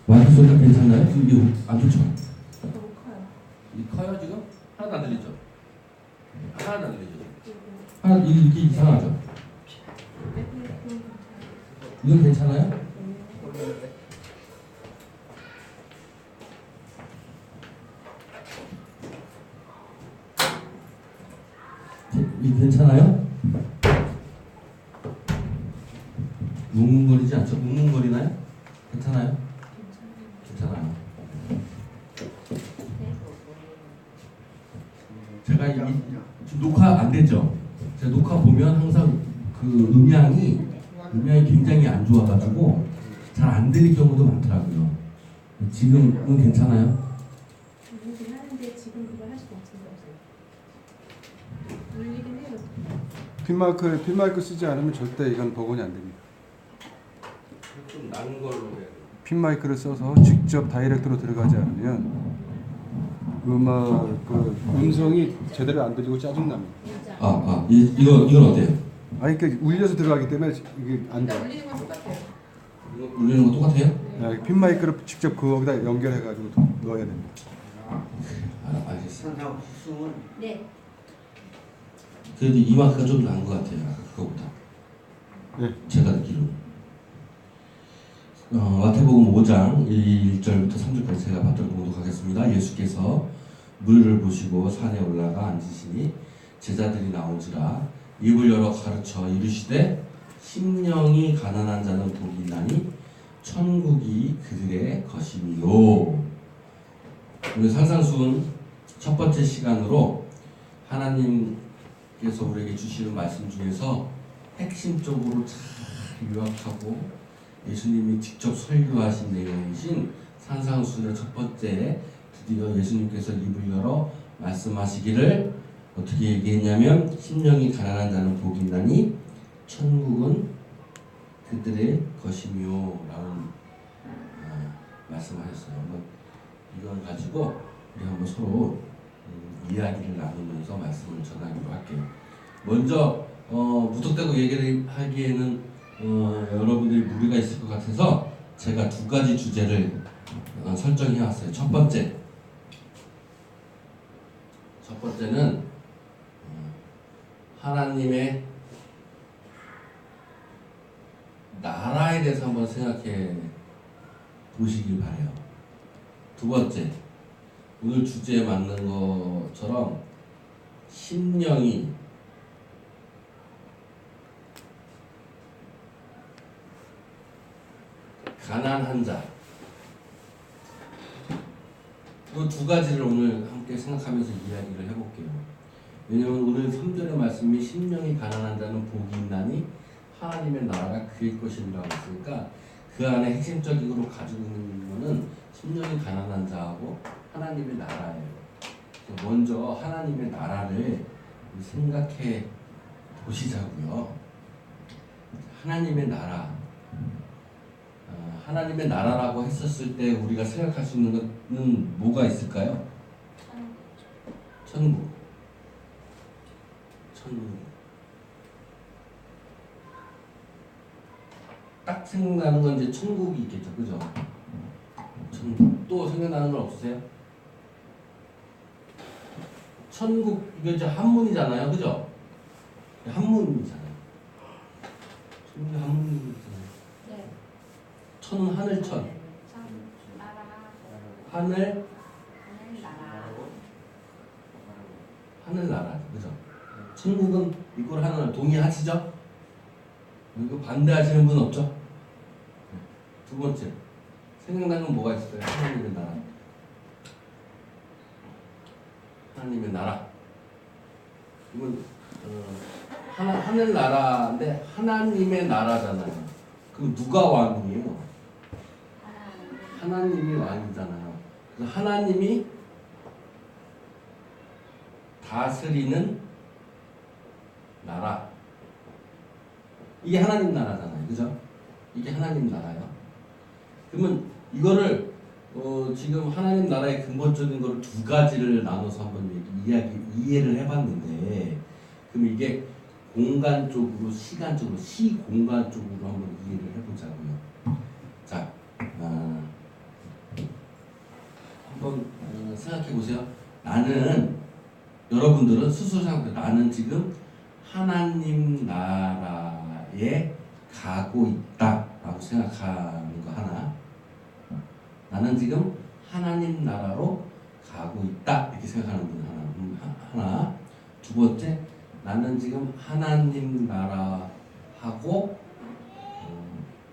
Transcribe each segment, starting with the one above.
마이크 소리가 괜찮나요? 이게 안 좋죠? 너무 커요. 이 커요 지금? 하나도 안 들리죠? 하나도 안 들리죠? 하나 이게 이상하죠? 이건 괜찮아요? 이 괜찮아요? 뭉뭉거리지 않죠? 뭉뭉거리나요? 괜찮아요? 괜찮아요. 제가 지금 녹화 안 됐죠? 제가 녹화 보면 항상 그 음향이 굉장히 안 좋아가지고 잘 안 들릴 경우도 많더라고요. 지금은 괜찮아요? 울리긴 하는데 지금 그걸 할 수가 없어요. 울리긴 해요. 핀마이크 쓰지 않으면 절대 이건 복원이 안 됩니다. 좀 나는 걸로 해야 돼요. 핀마이크를 써서 직접 다이렉트로 들어가지 않으면 음성이 제대로 안 들리고 짜증납니다. 이건 어때요? 아니 그러니까 울려서 들어가기 때문에 이게 안 일단 돼. 울리는 건 똑같아요. 이거 울리는 거 똑같아요? 핀마이크를 직접 거기다 연결해가지고 넣어야 됩니다. 알겠어요. 네. 그래도 이 마크가 좀 나은 것 같아요. 아까 그거보다. 네. 제가 듣기로. 마태복음 5장 1절부터 3절까지 제가 받들어 공독하겠습니다. 예수께서 무리를 보시고 산에 올라가 앉으시니 제자들이 나온지라 입을 열어 가르쳐 이르시되 심령이 가난한 자는 복이 있나니 천국이 그들의 것이니요. 오늘 상상순 첫 번째 시간으로 하나님께서 우리에게 주시는 말씀 중에서 핵심적으로 잘 요약하고 예수님이 직접 설교하신 내용이신 산상순의 첫 번째, 드디어 예수님께서 입을 열어 말씀하시기를 어떻게 얘기했냐면 심령이 가난한 자는 복이 있나니 천국은 그들의 것이며 라는 말씀하셨어요. 한번 이걸 가지고 우리 한번 서로 이야기를 나누면서 말씀을 전하기로 할게요. 먼저 무턱대고 얘기를 하기에는 여러분들이 무리가 있을 것 같아서 제가 두 가지 주제를 설정해 왔어요. 첫 번째는 하나님의 나라에 대해서 한번 생각해 보시길 바래요. 두 번째, 오늘 주제에 맞는 것처럼 심령이 가난한 자, 이 두 가지를 오늘 함께 생각하면서 이야기를 해볼게요. 왜냐하면 오늘 3절의 말씀이 심령이 가난한 자는 복이 있나니 하나님의 나라가 그의 것이라고 했으니까 그 안에 핵심적으로 가지고 있는 것은 심령이 가난한 자하고 하나님의 나라예요. 먼저 하나님의 나라를 생각해 보시자고요. 하나님의 나라. 하나님의 나라라고 했었을 때 우리가 생각할 수 있는 것은 뭐가 있을까요? 천국. 딱 생각나는 건 이제 천국이 있겠죠, 그죠? 천국. 또 생각나는 건 없으세요? 천국 이게 이제 한문이잖아요, 그죠? 한문이잖아요. 천국이 한문이잖아요. 네. 천은 하늘천. 하늘. 하늘나라, 그죠? 천국은 이걸 하늘 동의하시죠? 이거 반대하시는 분 없죠? 두 번째, 생각나는 건 뭐가 있을까요? 하나님의 나라. 하나님의 나라. 이건 하늘나라인데 하나님의 나라잖아요. 그럼 누가 왕이에요? 하나님이 왕이잖아요. 그래서 하나님이 다스리는 나라. 이게 하나님 나라잖아요. 그죠? 이게 하나님 나라예요. 그러면 이거를 지금 하나님 나라의 근본적인 거를 두 가지를 나눠서 한번 이해를 해봤는데, 그럼 이게 공간적으로, 시간적으로, 시공간 쪽으로 한번 이해를 해보자고요. 자, 생각해 보세요. 나는 여러분들은 스스로 생각해 나는 지금 하나님 나라에 가고 있다라고 생각하는 거 하나. 나는 지금 하나님 나라로 가고 있다 이렇게 생각하는 분 하나. 두 번째, 나는 지금 하나님 나라하고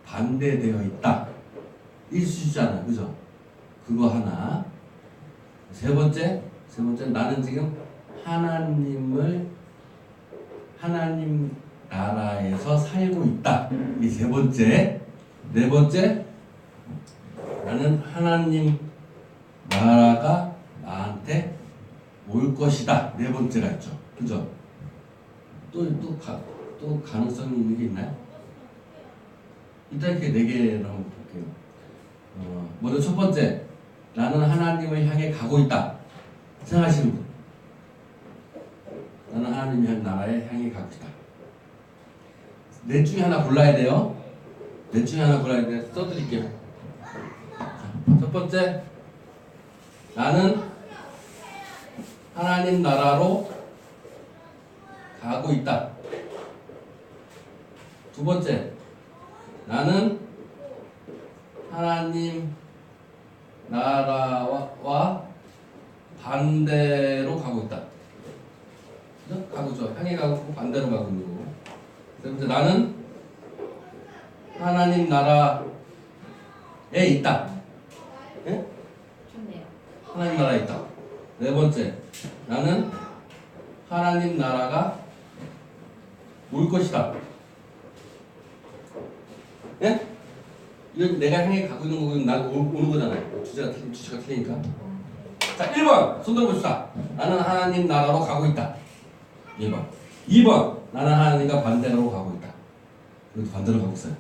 반대되어 있다. 일수잖아, 그죠? 그거 하나. 세 번째, 나는 지금 하나님 나라에서 살고 있다. 이 세 번째. 네 번째, 나는 하나님 나라가 나한테 올 것이다. 네 번째가 있죠. 그죠? 또 가능성이 있는 게 있나요? 일단 이렇게 네 개를 한번 볼게요. 먼저 첫 번째, 나는 하나님을 향해 가고 있다. 생각하시는 분. 나는 하나님의 나라에 향해 가고 있다. 넷 중에 하나 골라야 돼요. 넷 중에 하나 골라야 돼요. 써드릴게요. 첫 번째, 나는 하나님 나라로 가고 있다. 두 번째, 나는 하나님 나라와 반대로 가고 있다. 그죠? 가고 있죠. 향해 가고 반대로 가고 있는 거고. 세 번째, 나는 하나님 나라에 있다. 예? 좋네요. 하나님 나라에 있다. 네 번째, 나는 하나님 나라가 올 것이다. 예? 이건 내가 향해 가고 있는 거고 난 오는 거잖아요. 주제가 틀리니까. 자, 1번 손 들어봅시다. 나는 하나님 나라로 가고 있다. 1번. 2번 나는 하나님과 반대로 가고 있다. 여기도 반대로 가고 있어요.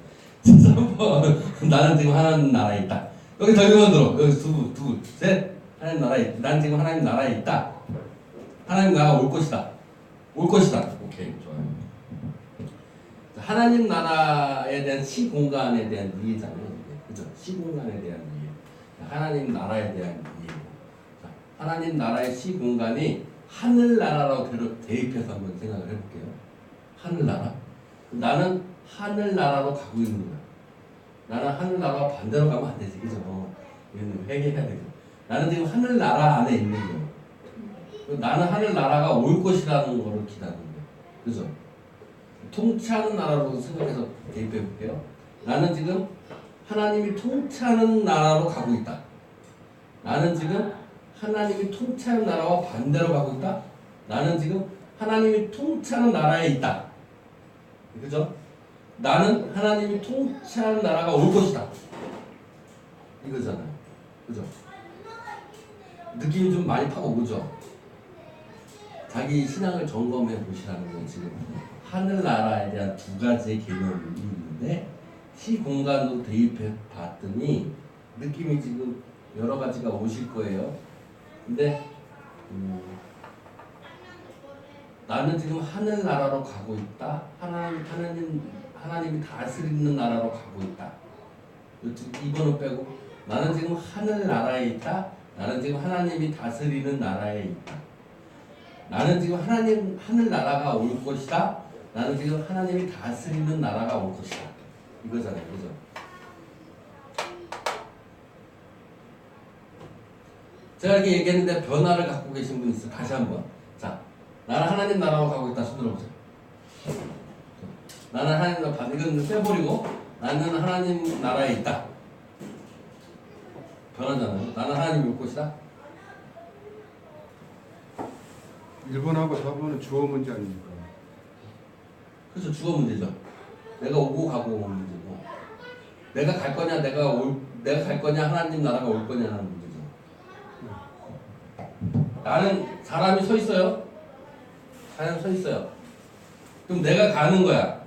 3번 나는 지금 하나님 나라에 있다. 여기 더 이거만 들어. 여기 두, 셋. 하나님 나라에 난 지금 하나님 나라에 있다. 하나님 나라가 올 것이다. 올 것이다. 오케이, 좋아요. 하나님 나라에 대한 시공간에 대한 이해잖아요. 그죠? 시공간에 대한 이해. 하나님 나라에 대한 이해. 자, 하나님 나라의 시공간이 하늘나라로 대입해서 한번 생각을 해볼게요. 하늘나라. 나는 하늘나라로 가고 있는 거야. 나는 하늘나라와 반대로 가면 안 되지. 그죠? 이건 회개해야 되죠. 나는 지금 하늘나라 안에 있는 거예요. 나는 하늘나라가 올 것이라는 거를 기다리는 거예요. 그죠? 통치하는 나라로 생각해서 대입해 볼게요. 나는 지금 하나님이 통치하는 나라로 가고 있다. 나는 지금 하나님이 통치하는 나라와 반대로 가고 있다. 나는 지금 하나님이 통치하는 나라에 있다. 그죠? 나는 하나님이 통치하는 나라가 올 것이다. 이거잖아요. 그죠? 느낌이 좀 많이 파고 오죠? 자기 신앙을 점검해 보시라는 건 지금 하늘나라에 대한 두 가지의 개념이 있는데 시공간으로 대입해 봤더니 느낌이 지금 여러 가지가 오실 거예요. 근데 나는 지금 하늘나라로 가고 있다. 하나님이 다스리는 나라로 가고 있다. 2번을 빼고 나는 지금 하늘나라에 있다. 나는 지금 하나님이 다스리는 나라에 있다. 나는 지금 하늘나라가 올 것이다. 나는 지금 하나님이 다스리는 나라가 올 것이다. 이거잖아요. 그죠? 제가 이렇게 얘기했는데 변화를 갖고 계신 분 있어요. 다시 한번. 자, 나는 하나님 나라로 가고 있다. 손 들어보세요. 나는 하나님 나라 이건 빼버리고 나는 하나님 나라에 있다. 변하잖아요. 나는 하나님이 올 것이다. 1번하고 4번은 주어 문제 아닙니까? 그래서 주어 문제죠. 내가 오고 가고 오는 문제고. 내가 갈 거냐, 내가 갈 거냐, 하나님 나라가 올 거냐는 문제죠. 나는 사람이 서 있어요. 사람이 서 있어요. 그럼 내가 가는 거야.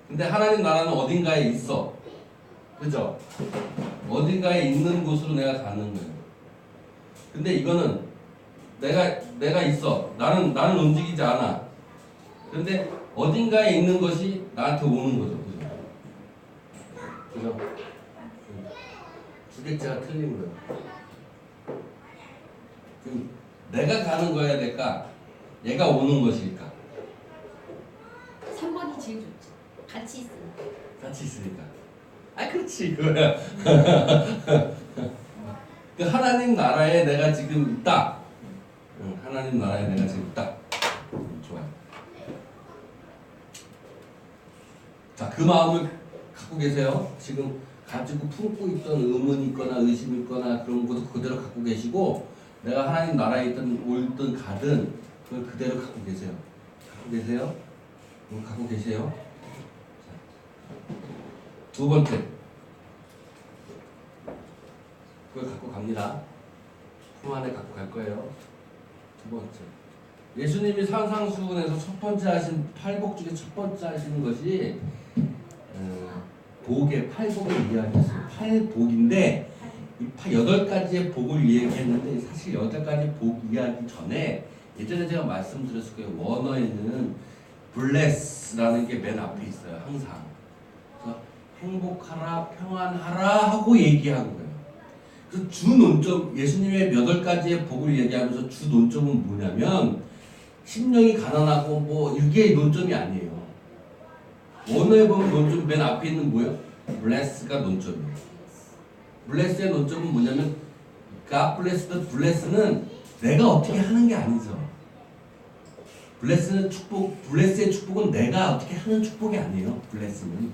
근데 하나님 나라는 어딘가에 있어. 그죠? 어딘가에 있는 곳으로 내가 가는 거예요. 근데 이거는 내가 있어. 나는 움직이지 않아. 근데 어딘가에 있는 것이 나한테 오는 거죠. 그죠? 두 개째가 틀린 거예요. 그럼 내가 가는 거야 될까? 얘가 오는 것일까? 3번이 제일 좋죠. 같이 있으니까. 같이 있으니까. 아 그렇지 그거야. 그 하나님 나라에 내가 지금 있다. 응, 하나님 나라에 내가 지금 있다. 좋아요. 자, 그 마음을 갖고 계세요. 지금 가지고 품고 있던 의문이 있거나 의심이 있거나 그런 것도 그대로 갖고 계시고 내가 하나님 나라에 있든 올든 가든 그걸 그대로 갖고 계세요. 갖고 계세요? 갖고 계세요? 자, 두 번째 그걸 갖고 갑니다. 품 안에 갖고 갈 거예요. 두 번째 예수님이 산상수훈에서 첫 번째 하신 팔복 중에 첫 번째 하시는 것이 복의 팔복을 이야기했어요. 팔복인데 이 8가지의 복을 이야기했는데 사실 8가지 복 이야기 전에 예전에 제가 말씀드렸을 거예요. 원어에는 bless라는 게 맨 앞에 있어요. 항상. 그래서 행복하라, 평안하라 하고 얘기하는 거예요. 그래서 주 논점, 예수님의 8가지의 복을 얘기하면서 주 논점은 뭐냐면 심령이 가난하고 뭐 이게 논점이 아니에요. 원어에 보면 논점 맨 앞에 있는 뭐예요? bless가 논점이에요. bless의 논점은 뭐냐면 God bless the bless는 내가 어떻게 하는 게 아니죠. bless는 축복, bless의 축복은 내가 어떻게 하는 축복이 아니에요. bless는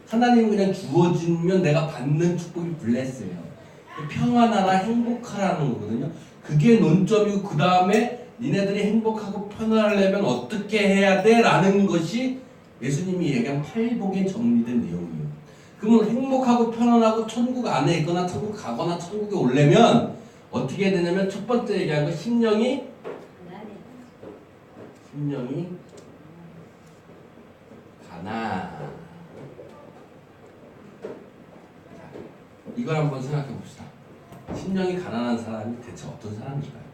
하나님은 그냥 주어지면 내가 받는 축복이 bless예요. 평안하라, 행복하라는 거거든요. 그게 논점이고 그 다음에 니네들이 행복하고 편안하려면 어떻게 해야 돼? 라는 것이 예수님이 얘기한 팔복에 정리된 내용이에요. 그러면 행복하고 편안하고 천국 안에 있거나 천국 가거나 천국에 오려면 어떻게 해야 되냐면 첫 번째 얘기한 거 심령이 가난. 이걸 한번 생각해 봅시다. 심령이 가난한 사람이 대체 어떤 사람일까요?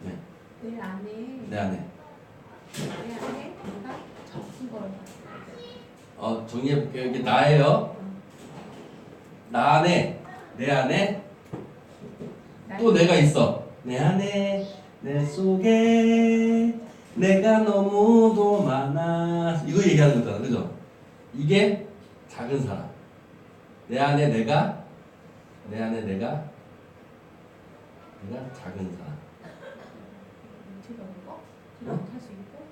네. 내 안에 내 안에. 내가 적은 걸 정리해 볼게요. 이게 나예요. 나 안에, 내 안에 또 내가 있어. 내 안에, 내 속에 내가 너무도 많아. 이거 얘기하는 거잖아, 그죠? 이게 작은 사람. 내 안에 내가 작은 사람. 구체적인 거? 라고 할 수 있고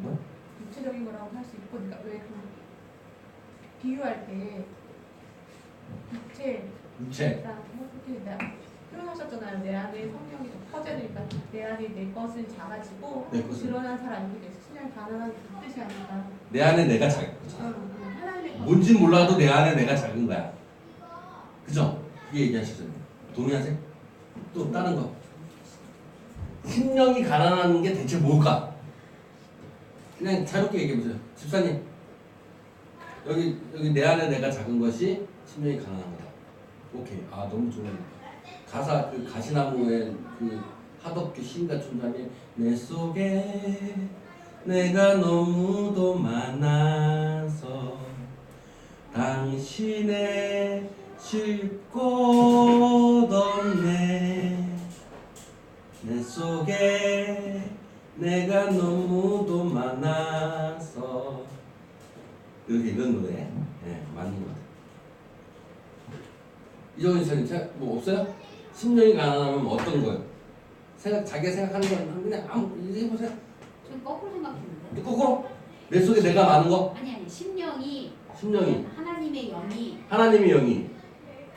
뭐? 구체적인 거라고 할 수 있고 그러니까 왜 비유할 때 육체. 표현하셨잖아요. 내 안에 성령이 더 커져니까 내 안에 내 것은 작아지고 내 것은. 드러난 사람이 이렇게 신앙 가난한 그 뜻이 아닌가. 내 안에 내가 작은 거잖아. 하나님의 뭔지 몰라도 내 안에 내가 작은 거야. 그죠? 그게 얘기하시잖아요. 동의하세요? 또 다른 거. 심령이 가난한 게 대체 뭘까? 그냥 자유롭게 얘기해보세요. 집사님, 여기 내 안에 내가 작은 것이 심령이 가난한 거다. 오케이. 아, 너무 좋은 가사, 그 가시나무의 그 하덕규 시인가 촌장이 내 속에 내가 너무도 많아서 당신의 쉴 곳 없네. 내 속에 내가 너무도 많아서 이렇게 이런 노래 맞는 것 같아요. 이정은 지사님 뭐 없어요? 심령이 가난하면 어떤 거예요? 자기가 생각하는 건 그냥 아무 이제 해보세요. 좀 거꾸로 생각했는데. 거꾸로 내 속에 내가 많은 거? 아니 심령이 하나님의 영이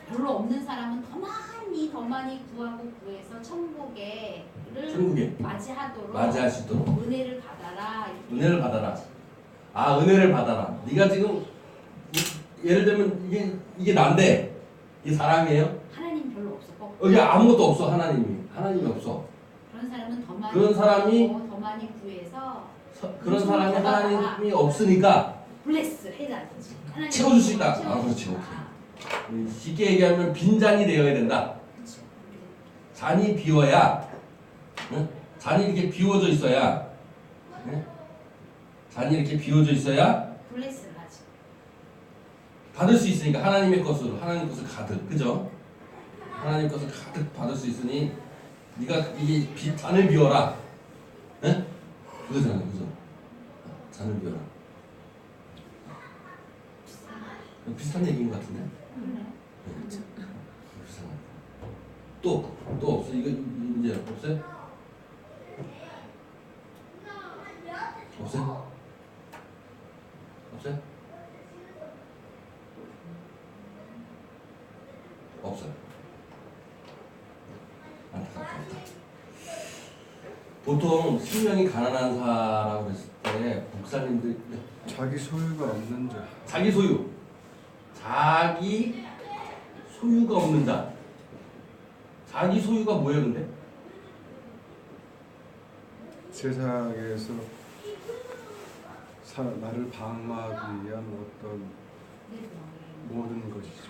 별로 없는 사람은 더 많이 구하고 구해서 천국에 맞이하도록 은혜를 받아라. 은혜를 받아라. 아, 은혜를 받아라. 네가 지금 예를 들면 이게 난데 이 사람이에요? 하나님 별로 없어. 여기 아무것도 없어. 하나님이 없어. 그런 사람은 더 많이 그런 사람이 더 많이 구해서 그런 사람이 하나님이 없으니까 블레스 해야지. 채워줄 수 있다. 아, 그렇지. 오케이. 쉽게 얘기하면 빈잔이 되어야 된다. 잔이 비워야, 잔이 이렇게 비워져 있어야, 잔이 이렇게 비워져 있어야 블레스를 하지. 받을 수 있으니까 하나님 것을 가득, 그죠? 하나님 것을 가득 받을 수 있으니 네가 이 잔을 비워라. 네? 그거잖아요, 그죠? 잔을 비워라. 비슷한 얘기인 것 같은데. 비슷한 것 같아. 또 없어? 이거 이제 없어요? 없어요? 없어요? 없어요. 안타깝다. 보통 신명이 가난한 사라고 그랬을 때 목사님들 자기 소유가 없는 자. 자기 소유가 없는 자. 자기 소유가 뭐예요, 근데? 세상에서 나를 방어하기 위한 어떤 모든 것이죠.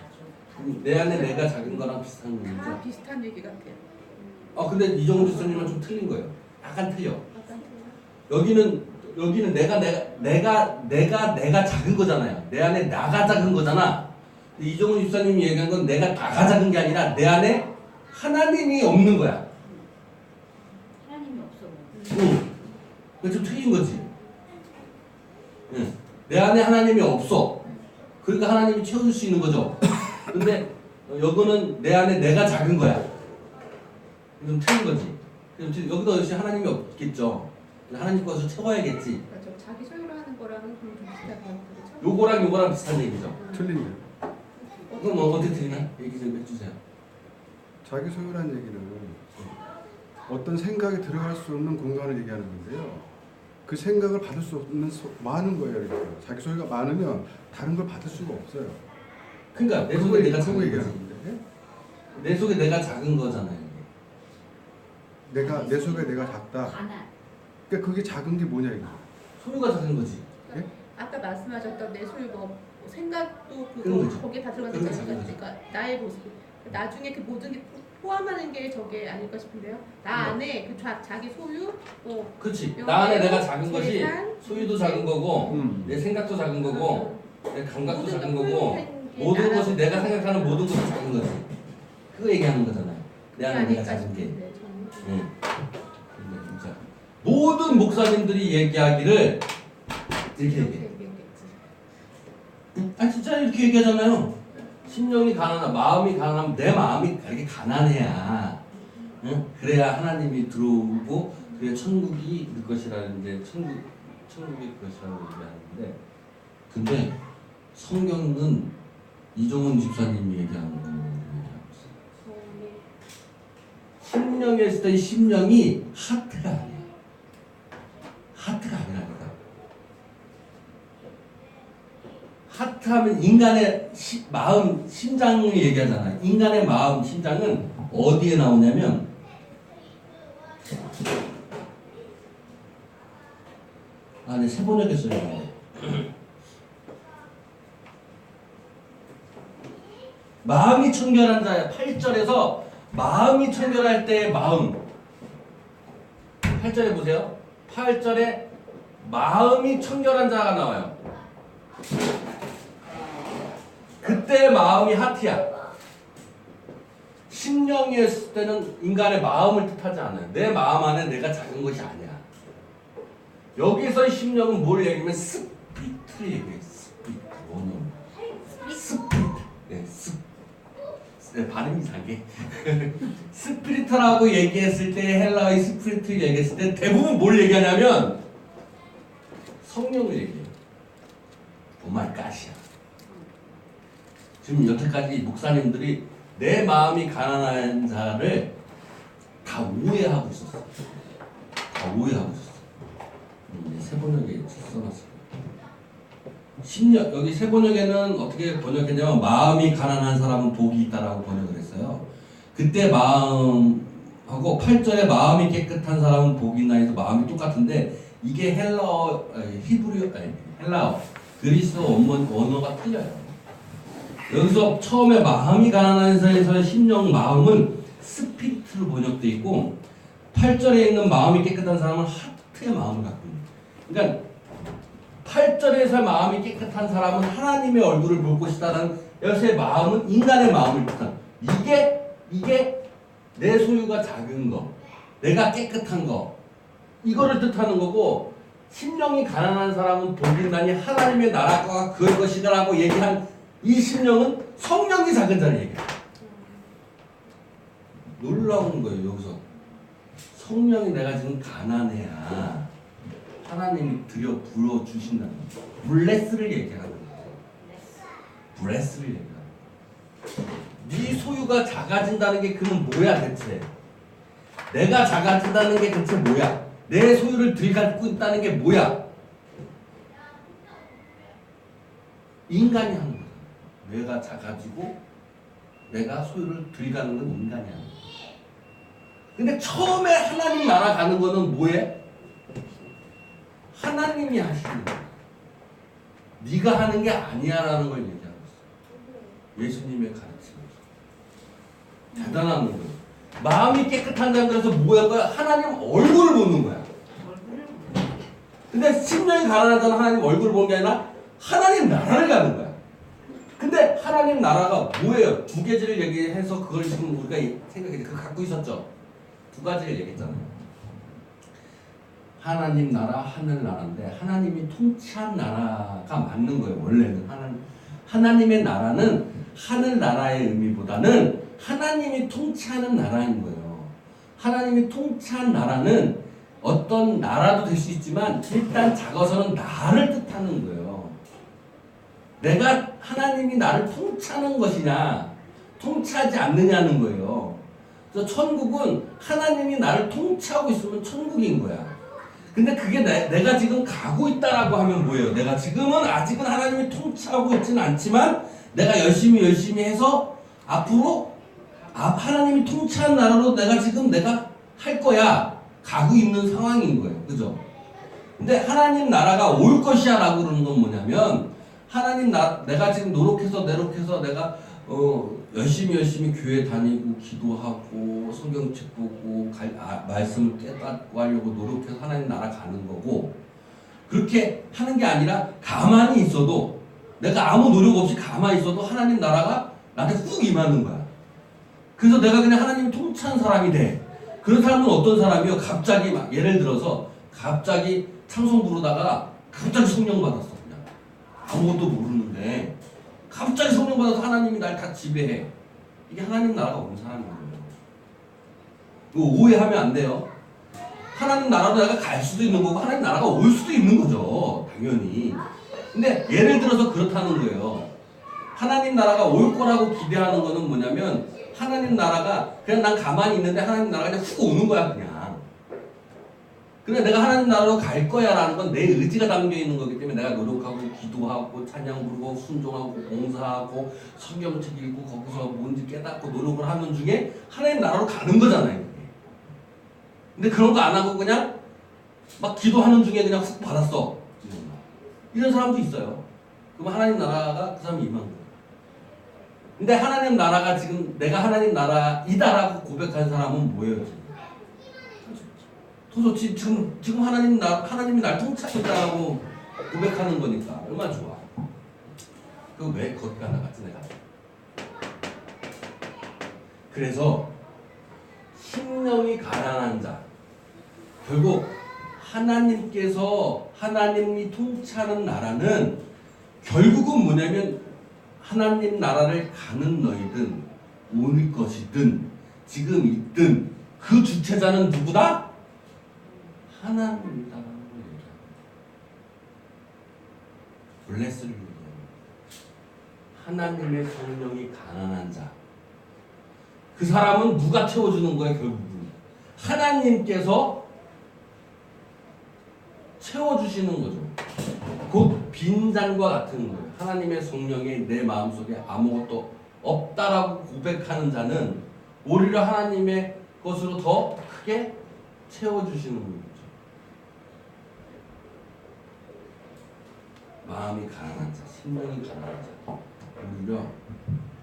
내 안에 내가 작은 거랑 비슷한 얘기죠. 다 비슷한 얘기 같아요. 근데 이정훈 교수님은 좀 틀린 거예요. 약간 틀려. 약간 여기는 내가 작은 거잖아요. 내 안에 나가 작은 거잖아. 근데 이정훈 집사님이 얘기한 건 내가 나가 작은 게 아니라 내 안에 하나님이 없는 거야. 하나님이 없어. 응. 그게 좀 틀린 거지. 응. 내 안에 하나님이 없어. 그러니까 하나님이 채워줄 수 있는 거죠. 근데 여기는 내 안에 내가 작은 거야. 좀 틀린 거지. 여기도 역시 하나님이 없겠죠. 하나님 것을 채워야겠지. 맞아. 자기 소유로 하는 거랑은 좀 비슷한 것 같아요. 요거랑 비슷한 얘기죠. 틀린데. 그럼 어떻게 틀리나? 얘기 좀 해주세요. 자기 소유란 얘기는 어떤 생각이 들어갈 수 없는 공간을 얘기하는 건데요. 그 생각을 받을 수 없는 많은 거예요. 그러니까. 자기 소유가 많으면 다른 걸 받을 수가 없어요. 그러니까 내 속에 내가 작은 얘기하는 거지. 건데. 내 속에 내가 작은 거잖아요. 내 속에 내가 작다. 가난. 그러니까 그게 작은 게 뭐냐 이거. 소유가 작은 거지. 예? 아까 말씀하셨던 내 소유 뭐 생각도 그런 그거 거죠. 거기에 다 들어가는 그런 거니까 거죠. 그러니까 나의 모습. 나중에 그 모든 게 포함하는 게 저게 아닐까 싶은데요. 나 안에 그 자기 소유, 뭐 그렇지. 나 안에 내가 작은 것이 재산, 소유도 작은 거고 내 생각도 작은 거고 내 감각도 작은 거고 모든 것이 내가 생각하는 모든 것이 작은 거지. 그거 얘기하는 거잖아요. 내 안에 내가 작은 게. 응. 근데 진짜 모든 목사님들이 얘기하기를 이렇게 얘기해. 진짜 이렇게 얘기하잖아요. 심령이 가난한, 마음이 가난하면 내 마음이 이렇게 가난해야, 응? 그래야 하나님이 들어오고 그래야 천국이 늘 것이라는 이제 천국이 그것이라고 얘기하는데, 근데 성경은 이종훈 집사님이 얘기하는 거 얘기하고 있어요. 심령에 있을 때 심령이 하트가 아니야. 하트가 아니라니까. 하트하면 인간의 마음, 심장을 얘기하잖아요. 인간의 마음, 심장은 어디에 나오냐면 네, 세번역에 써요. 마음이 청결한 자야. 8절에서 마음이 청결할 때의 마음. 8절에 보세요. 8절에 마음이 청결한 자가 나와요. 그때 마음이 하트야. 심령이었을 때는 인간의 마음을 뜻하지 않아요. 내 마음 안에 내가 작은 것이 아니야. 여기서의 심령은 뭘 얘기하면 스피리트를 얘기해. 스피리트. 원어는. 스피리트. 네, 네, 발음이 이상해. 스피리트라고 얘기했을 때, 헬라어의 스피리트 얘기했을 때 대부분 뭘 얘기하냐면 성령을 얘기해요. 오마이갓이야. 지금 여태까지 목사님들이 내 마음이 가난한 자를 다 오해하고 있었어. 다 오해하고 있었어. 세번역에 써놨어요. 여기 세번역에는 어떻게 번역했냐면 마음이 가난한 사람은 복이 있다라고 번역을 했어요. 그때 마음하고 8절에 마음이 깨끗한 사람은 복이 있나 해서 마음이 똑같은데 이게 헬라어 그리스어 원어가 틀려요. 여기서 처음에 마음이 가난한 자에서의 심령 마음은 스피리트로 번역돼 있고 8절에 있는 마음이 깨끗한 사람은 하트의 마음을 갖고 있는 거예요. 그러니까 8절에서 마음이 깨끗한 사람은 하나님의 얼굴을 볼 것이다라는 여기서의 마음은 인간의 마음을 뜻한 이게 이게 내 소유가 작은 거, 내가 깨끗한 거, 이거를 뜻하는 거고, 심령이 가난한 사람은 복이 있나니 하나님의 나라가 그의 것이다라고 얘기한 이 심령은 성령이 작은 자를 얘기해요. 놀라운 거예요. 여기서 성령이 내가 지금 가난해야 하나님이 불어주신다는 거예요. 블레스를 얘기하는 거예요. 블레스를 얘기하는 거예요. 네 소유가 작아진다는 게 그는 뭐야 대체? 내가 작아진다는 게 대체 뭐야? 내 소유를 들이갖고 있다는 게 뭐야? 인간이 하는 거야. 내가 작아지고 내가 소유를 들이가는 건 인간이 하는 거야. 근데 처음에 하나님 나라 가는 거는 뭐해? 하나님이 하시는 거야. 네가 하는 게 아니야라는 걸 얘기하고 있어. 예수님의 가르침에서. 대단한 거예요. 마음이 깨끗한 자들에서 뭐야? 하나님 얼굴을 보는 거야. 근데 심령이 가난한 자는 하나님 얼굴을 보는 게 아니라 하나님 나라를 가는 거야. 근데 하나님 나라가 뭐예요? 두 가지를 얘기해서 그걸 지금 우리가 생각해 그거 갖고 있었죠. 두 가지를 얘기했잖아요. 하나님 나라, 하늘 나라인데 하나님이 통치한 나라가 맞는 거예요. 원래는 하나님의 나라는 하늘 나라의 의미보다는 하나님이 통치하는 나라인 거예요. 하나님이 통치한 나라는 어떤 나라도 될 수 있지만 일단 작아서는 나를 뜻하는 거예요. 내가 하나님이 나를 통치하는 것이냐 통치하지 않느냐는 거예요. 그래서 천국은 하나님이 나를 통치하고 있으면 천국인 거야. 근데 그게 내가 지금 가고 있다라고 하면 뭐예요? 내가 지금은 아직은 하나님이 통치하고 있지는 않지만 내가 열심히 해서 앞으로 하나님이 통치한 나라로 내가 할 거야. 가고 있는 상황인 거예요. 그죠? 근데 하나님 나라가 올 것이야 라고 그러는 건 뭐냐면 내가 지금 노력해서 내가 열심히 교회 다니고 기도하고 성경책 보고 말씀을 깨닫고 하려고 노력해서 하나님 나라 가는 거고 그렇게 하는 게 아니라 가만히 있어도 내가 아무 노력 없이 가만히 있어도 하나님 나라가 나한테 훅 임하는 거야. 그래서 내가 그냥 하나님이 통치한 사람이 돼. 그런 사람은 어떤 사람이요? 갑자기 막 예를 들어서 갑자기 찬송 부르다가 갑자기 성령 받았어. 그냥 아무것도 모르는데 갑자기 성령 받아서 하나님이 날 다 지배해. 이게 하나님 나라가 온 사람인 거예요. 이거 오해하면 안 돼요. 하나님 나라로 내가 갈 수도 있는 거고 하나님 나라가 올 수도 있는 거죠. 당연히. 근데 예를 들어서 그렇다는 거예요. 하나님 나라가 올 거라고 기대하는 거는 뭐냐면 하나님 나라가 그냥 난 가만히 있는데 하나님 나라가 그냥 훅 오는 거야 그냥. 그래 내가 하나님 나라로 갈 거야 라는 건 내 의지가 담겨 있는 거기 때문에 내가 노력하고 기도하고 찬양 부르고 순종하고 봉사하고 성경책 읽고 거기서 뭔지 깨닫고 노력을 하는 중에 하나님 나라로 가는 거잖아요. 근데 그런 거 안 하고 그냥 막 기도하는 중에 그냥 훅 받았어. 이런 사람도 있어요. 그럼 하나님 나라가 그 사람이 임한 거예요. 근데 하나님 나라가 지금 내가 하나님 나라이다라고 고백한 사람은 뭐예요? 더 좋지. 지금 하나님이 날 통치하고 있다고 고백하는 거니까 얼마나 좋아. 그 왜 거기가 나갔지 내가? 그래서 심령이 가난한 자 결국 하나님이 통치하는 나라는 결국은 뭐냐면 하나님 나라를 가는 너희든 올 것이든 지금 있든 그 주체자는 누구다? 하나님이다라는 걸 얘기합니다. 블레스를 얘기합니다. 하나님의 성령이 가난한 자. 그 사람은 누가 채워주는 거야 결국은? 하나님께서 채워주시는 거죠. 곧 빈잔과 같은 거예요. 하나님의 성령이 내 마음속에 아무것도 없다라고 고백하는 자는 오히려 하나님의 것으로 더 크게 채워주시는 거죠. 마음이 가난한 자, 심령이 가난한 자, 오히려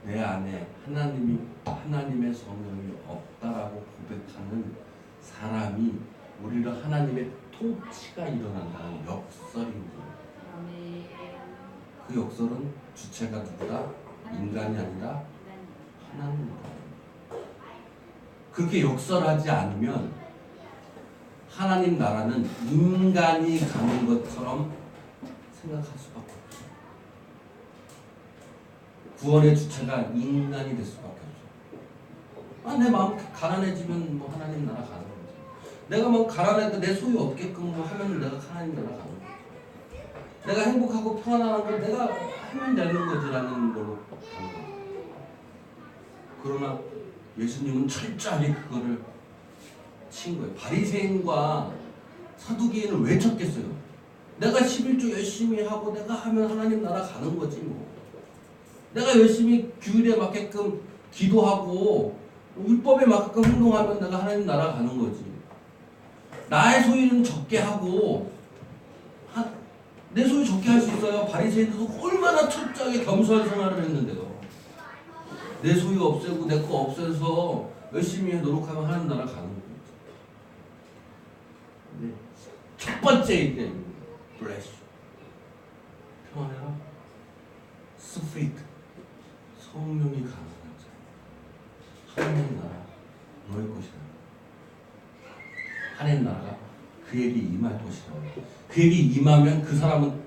내 안에 하나님의 성령이 없다라고 고백하는 사람이 오히려 하나님의 통치가 일어난다는 역설인 거예요. 그 역설은 주체가 누구다? 인간이 아니라 하나님이다. 그렇게 역설하지 않으면 하나님 나라는 인간이 가는 것처럼 생각할 수밖에 없어. 구원의 주체가 인간이 될 수밖에 없어. 아, 내 마음 가난해지면 뭐 하나님 나라 가는 거지. 내가 뭐 가난해도 내 소유 없게끔 뭐 하면 내가 하나님 나라 가는 거지. 내가 행복하고 평안한 걸 내가 하면 되는 거지라는 걸로 가는 거지. 그러나 예수님은 철저하게 그거를 친 거예요. 바리새인과 사두개인을 왜 쳤겠어요? 내가 11조 열심히 하고 내가 하면 하나님 나라 가는 거지 뭐. 내가 열심히 규율에 맞게끔 기도하고 율법에 맞게끔 행동하면 내가 하나님 나라 가는 거지. 나의 소유는 적게 하고 내 소유 적게 할 수 있어요. 바리새인들도 얼마나 철저하게 겸손한 생활을 했는데요. 내 소유 없애고 내 거 없애서 열심히 노력하면 하나님 나라 가는 거지. 네. 첫 번째 이게 bless 평안해라. 스피릿 성령이 가난한 자. 하나님 나라 너의 것이다. 하나님 나라가 그에게 임할 것이다. 그에게 임하면 그 사람은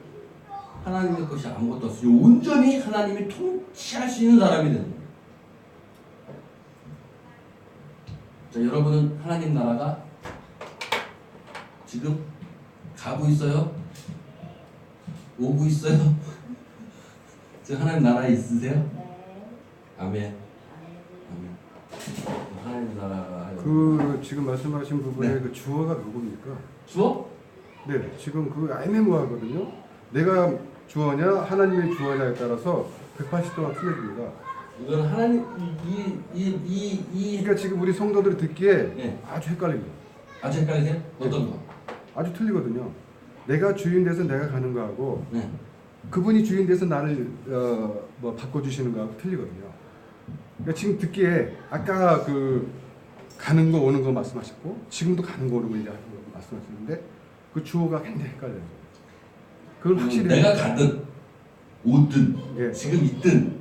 하나님의 것이 아무것도 없어요. 온전히 하나님이 통치할 수 있는 사람이 되는 거예요. 자, 여러분은 하나님 나라가 지금 가고 있어요? 오고 있어요? 지금 하나님 나라에 있으세요? 네. 아멘. 아멘. 하나님 나라가 그 지금 말씀하신 부분에 네. 그 주어가 누굽니까? 주어? 네, 지금 그 애매모호하거든요. 내가 주어냐 하나님의 주어냐에 따라서 180도가 틀려집니다. 이건 하나님 그러니까 지금 우리 성도들이 듣기에 네. 아주 헷갈립니다. 아주 헷갈리세요? 어떤 거? 아주 틀리거든요. 내가 주인 돼서 내가 가는 거하고 네. 그분이 주인 돼서 나를 뭐 바꿔주시는 거하고 틀리거든요. 그러니까 지금 듣기에 아까 그 가는 거 오는 거 말씀하셨고 지금도 가는 거 오는 거 이제 말씀하셨는데 그 주어가 굉장히 헷갈려요. 그걸 확실히 내가 가든 오든 예. 지금 있든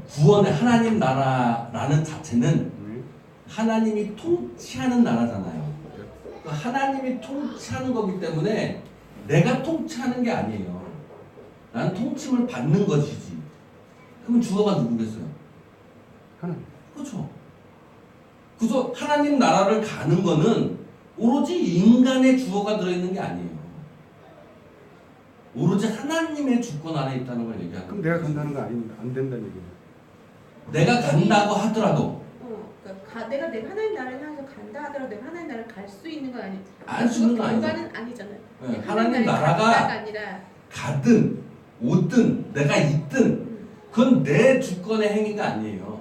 구원의 하나님 나라라는 자체는 하나님이 통치하는 나라잖아요. 그러니까 하나님이 통치하는 거기 때문에 내가 통치하는 게 아니에요. 나는 통침을 받는 것이지. 그럼 주어가 누구겠어요? 하나님. 그렇죠. 그래서 하나님 나라를 가는 거는 오로지 인간의 주어가 들어있는 게 아니에요. 오로지 하나님의 주권 안에 있다는 걸 얘기하는 그럼 거예요. 내가 간다는 거 아닙니다. 안 된다는 얘기예요. 내가 간다고 하더라도 그러니까 내가 내 하나님 나라를 향해서 간다 하더라도 내가 하나님 나라를 갈 수 있는 건 아니. 안 쓰는 거 아니죠. 결과는 아니잖아요. 네, 하나님 나라가 간다가 아니라 가든 오든 내가 있든 그건 내 주권의 행위가 아니에요.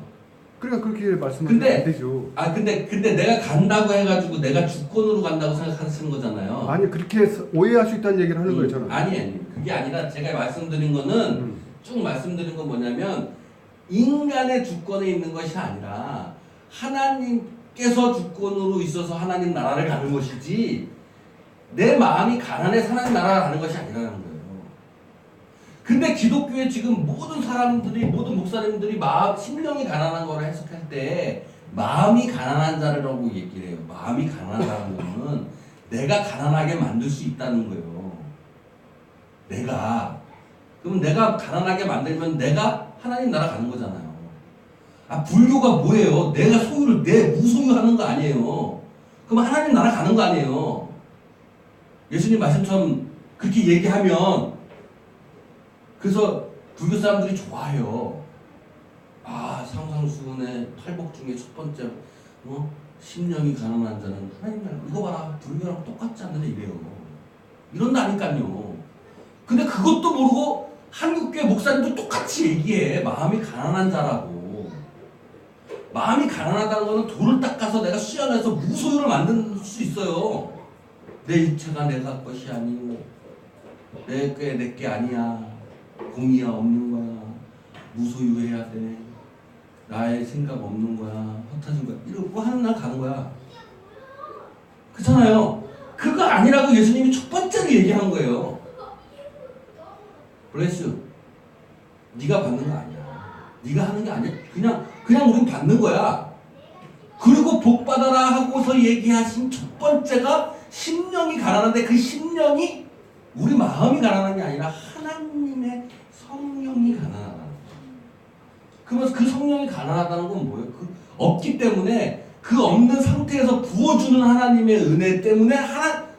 그러니까 그렇게 말씀하시면 근데- 안 되죠. 근데 내가 간다고 해가지고 내가 주권으로 간다고 생각하시는 거잖아요. 아니 그렇게 해서 오해할 수 있다는 얘기를 하는 거예요 저는. 아니 그게 아니라 제가 말씀드린 거는 쭉 말씀드린 건 뭐냐면 인간의 주권에 있는 것이 아니라 하나님께서 주권으로 있어서 하나님 나라를 가는 것이지 내 마음이 가난해서 하나님 나라를 가는 것이 아니라는 거예요. 근데 기독교에 지금 모든 사람들이 모든 목사님들이 마음 심령이 가난한 거를 해석할 때 마음이 가난한 자라고 얘기를 해요. 마음이 가난하다는 거는 내가 가난하게 만들 수 있다는 거예요. 그럼 내가 가난하게 만들면 내가 하나님 나라 가는 거잖아요. 불교가 뭐예요? 내가 소유를 내 무소유하는 거 아니에요. 그럼 하나님 나라 가는 거 아니에요. 예수님 말씀처럼 그렇게 얘기하면 그래서 불교 사람들이 좋아해요. 상상수훈의 팔복 중에 첫 번째 심령이 가난한 자는 하나님 나라 이거 봐라 불교랑 똑같지 않느냐 이래요. 이런다니까요. 근데 그것도 모르고 한국교회 목사님도 똑같이 얘기해. 마음이 가난한 자라고. 마음이 가난하다는 거는 돌을 닦아서 내가 수연해서 무소유를 만들 수 있어요. 내 일체가 내가 것이 아니고 내 게 아니야. 공이야 없는 거야. 무소유해야 돼. 나의 생각 없는 거야. 흩어진 거야. 이러고 하는 날 가는 거야. 그렇잖아요. 그거 아니라고 예수님이 첫 번째로 얘기한 거예요. 블레스. 네가 받는 거 아니야. 네가 하는 게 아니야. 그냥 우린 받는 거야. 그리고 복 받아라 하고서 얘기하신 첫 번째가 심령이 가난한데 그 심령이 우리 마음이 가난한 게 아니라 하나님의 성령이 가난하다는 거예요. 그러면서 그 성령이 가난하다는 건 뭐예요? 그 없기 때문에 그 없는 상태에서 부어주는 하나님의 은혜 때문에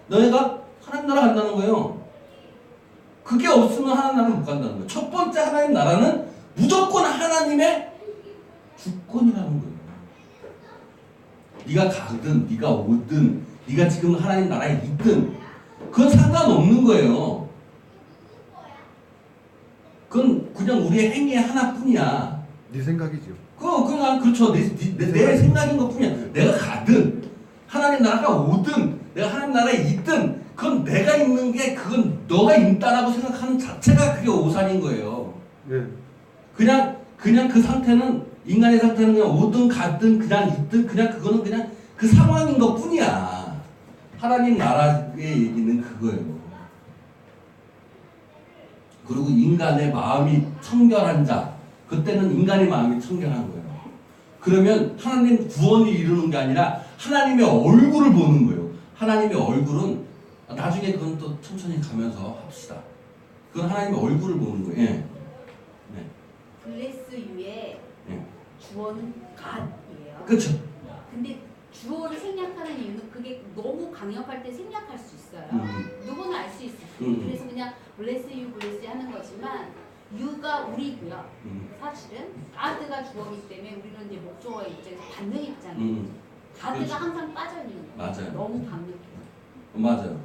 너희가 하나님 나라 간다는 거예요. 그게 없으면 하나님 나라를 못 간다는 거예요. 첫 번째 하나님 나라는 무조건 하나님의 주권이라는 거예요. 네가 가든 네가 오든 네가 지금 하나님 나라에 있든 그건 상관없는 거예요. 그건 그냥 우리의 행위의 하나뿐이야. 네 생각이죠. 그냥 그렇죠. 내 생각인 것뿐이야. 내가 가든 하나님 나라가 오든 내가 하나님 나라에 있든 그건 내가 있는 게 그건 너가 있다라고 생각하는 자체가 그게 오산인 거예요. 네. 그냥 그 상태는 인간의 상태는 그냥 오든 가든 그냥 있든 그냥 그거는 그냥 그 상황인 것뿐이야. 하나님 나라의 얘기는 그거예요. 그리고 인간의 마음이 청결한 자, 그때는 인간의 마음이 청결한 거예요. 그러면 하나님 구원이 이루는 게 아니라 하나님의 얼굴을 보는 거예요. 하나님의 얼굴은 나중에 그건 또 천천히 가면서 합시다. 그건 하나님의 얼굴을 보는 거예요. 예. 네. 블레스 유의 예. 주어는 God이에요. 그렇죠. 근데 주어를 생략하는 이유는 그게 너무 강력할 때 생략할 수 있어요. 누구나 알 수 있어요. 그래서 그냥 bless you 하는 거지만 유가 우리고요. 사실은 가드가 주어이기 때문에 우리는 이제 목적어의 입장에서 받는 입장이에요. 가드가 그렇죠. 항상 빠져 있는 거예요. 맞아요. 너무 강력해요. 맞아요.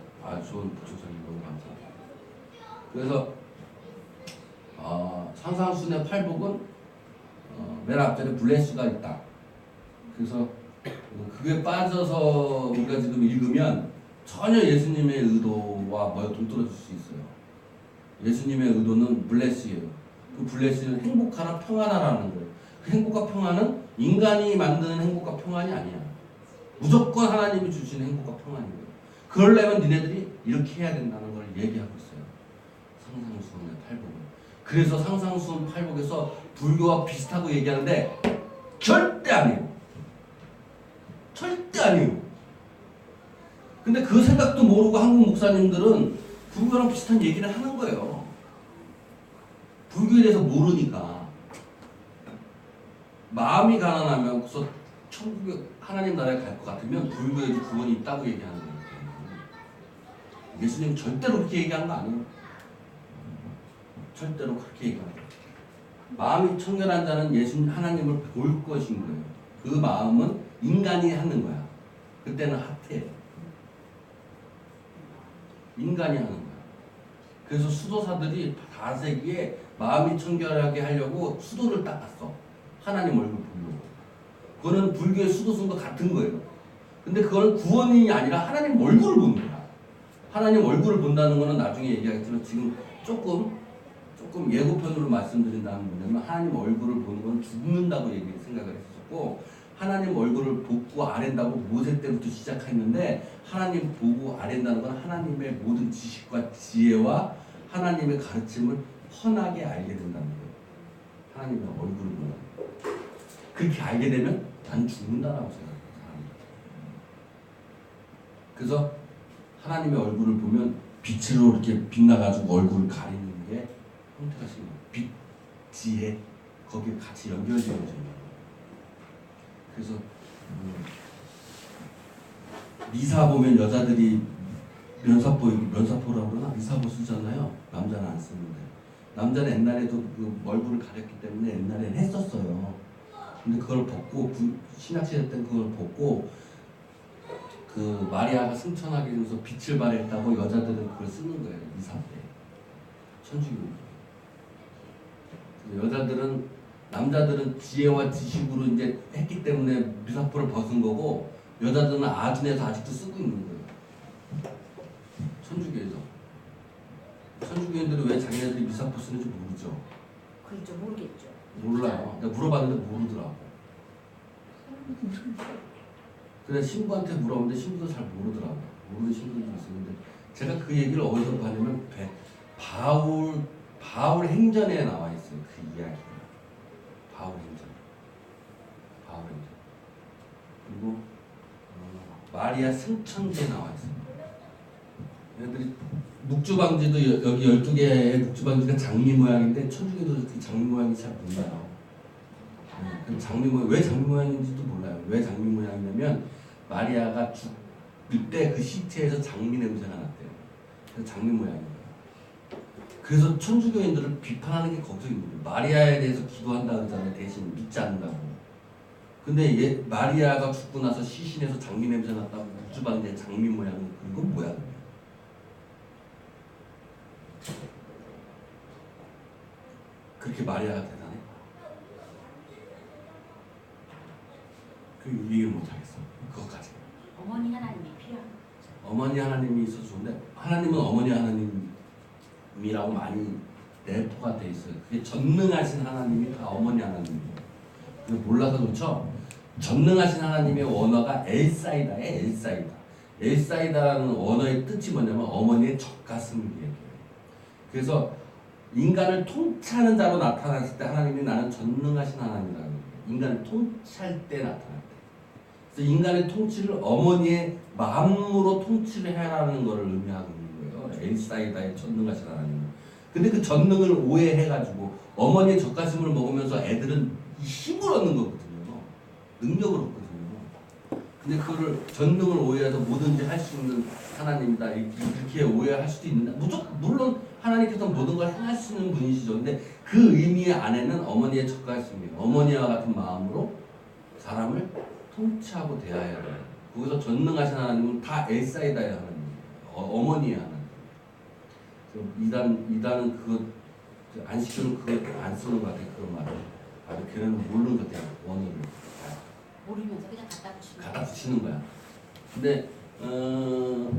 좋은 부족사님 너무 감사합니다. 그래서 상상순의 팔복은 맨 앞절에 블레스가 있다. 그래서 그게 빠져서 우리가 지금 읽으면 전혀 예수님의 의도와 동떨어질 수 있어요. 예수님의 의도는 블레스예요. 그 블레스는 행복하라 평안하라는 거예요. 그 행복과 평안은 인간이 만드는 행복과 평안이 아니야. 무조건 하나님이 주시는 행복과 평안인 거예요. 그러려면 니네들이 이렇게 해야 된다는 걸 얘기하고 있어요. 상상수훈의 팔복은. 그래서 상상수훈 팔복에서 불교와 비슷하고 얘기하는데 절대 아니에요. 절대 아니에요. 근데 그 생각도 모르고 한국 목사님들은 불교랑 비슷한 얘기를 하는 거예요. 불교에 대해서 모르니까. 마음이 가난하면 그래서 천국에 하나님 나라에 갈 것 같으면 불교에도 구원이 있다고 얘기하는 거예요. 예수님 절대로 그렇게 얘기하는 거 아니에요. 절대로 그렇게 얘기하는 거예요. 마음이 청결한 자는 예수님 하나님을 볼 것인 거예요. 그 마음은 인간이 하는 거야. 그때는 핫해. 인간이 하는 거야. 그래서 수도사들이 다세기에 마음이 청결하게 하려고 수도를 닦았어. 하나님 얼굴 보려고. 그거는 불교의 수도승과 같은 거예요. 근데 그거는 구원이 아니라 하나님 얼굴을 보는 거야. 하나님 얼굴을 본다는 거는 나중에 얘기하겠지만 지금 조금 예고편으로 말씀드린다는 뭐냐면 하나님 얼굴을 보는 건 죽는다고 생각을 했었고 하나님 얼굴을 보고 아랜다고 모세 때부터 시작했는데 하나님 보고 아랜다는 건 하나님의 모든 지식과 지혜와 하나님의 가르침을 훤하게 알게 된다는 거예요. 하나님의 얼굴을 보는 거예요. 그렇게 알게 되면 난 죽는다라고 생각해요. 그래서 하나님의 얼굴을 보면 빛으로 이렇게 빛나가지고 얼굴을 가리는 게 형태가 생겨요. 빛, 지혜 거기에 같이 연결되어 있어요. 그래서 미사 보면 여자들이 면사포라고 그러나 미사포 쓰잖아요. 남자는 안 쓰는데 남자는 옛날에도 그 얼굴을 가렸기 때문에 옛날에는 했었어요. 근데 그걸 벗고 신약시대 때 그걸 벗고 그 마리아가 승천하게 되면서 빛을 발했다고 여자들은 그걸 쓰는 거예요. 미사 때 천주교. 남자들은 지혜와 지식으로 이제 했기 때문에 미사포를 벗은 거고 여자들은 아둔해서 아직도 쓰고 있는 거예요. 천주교에서. 천주교인들은 왜 자기네들이 미사포 쓰는지 모르죠. 그렇죠. 모르겠죠. 몰라요. 내가 물어봤는데 모르더라고. 그래서 신부한테 물어봤는데 신부도 잘 모르더라고. 모르는 신부들도 있었는데 제가 그 얘기를 어디서 봤냐면 바울 행전에 나와 있어요. 그 이야기가. 바울 행전. 마리아 승천기에 나와 있어요. 얘들이 묵주방지도 여기 12개의 묵주방지가 장미 모양인데 천주교도 그 장미 모양이 잘 몰라요. 그 장미 모양 왜 장미 모양인지도 몰라요. 왜 장미 모양이냐면 마리아가 죽을 때 그 시체에서 장미 냄새가 났대요. 그래서 장미 모양이에요. 그래서 천주교인들을 비판하는 게 거기서 있는 거예요. 마리아에 대해서 기도한다 그러잖아요. 대신 믿지 않는다고. 근데 마리아가 죽고 나서 시신에서 장미 냄새 났다고 묵주방지에 장미 모양 그건 뭐야? 그렇게 마리아가 대단해? 그 이해를 못하겠어. 그것까지. 어머니 하나님이 필요한 어머니 하나님이 있어서 좋은데 하나님은 어머니 하나님이라고 많이 내포가 돼 있어요. 그게 전능하신 하나님이 다 어머니 하나님이에요. 그거 몰라서 그렇죠? 전능하신 하나님의 원어가 엘사이다예요. 엘사이다. 엘사이다라는 원어의 뜻이 뭐냐면 어머니의 젖가슴을 얘기해요. 그래서 인간을 통치하는 자로 나타났을 때 하나님이 나는 전능하신 하나님이라고 해요. 인간을 통치할 때 나타날 때. 그래서 인간의 통치를 어머니의 마음으로 통치를 해라는 것을 의미하고 있는 거예요. 엘사이다의 전능하신 하나님. 근데 그 전능을 오해해가지고 어머니의 젖가슴을 먹으면서 애들은 힘을 얻는 거거든요. 능력을 얻거든요. 근데 그거를 전능을 오해해서 뭐든지 할 수 있는 하나님이다 이렇게 오해할 수도 있는데 물론 하나님께서 모든 걸 행할 수 있는 분이시죠. 근데 그 의미 안에는 어머니의 젖가슴이에요. 어머니와 같은 마음으로 사람을 통치하고 대하여야 돼요. 거기서 전능하신 하나님은 다 엘사이다의 하나님이에요. 어머니의 하나님. 이단은 그거 안식교는 그거 안 쓰는 것 같아요. 그런 말을. 걔는 모르는 것 같아요. 원어를. 모르면서 그냥 갖다 붙이는 거야. 근데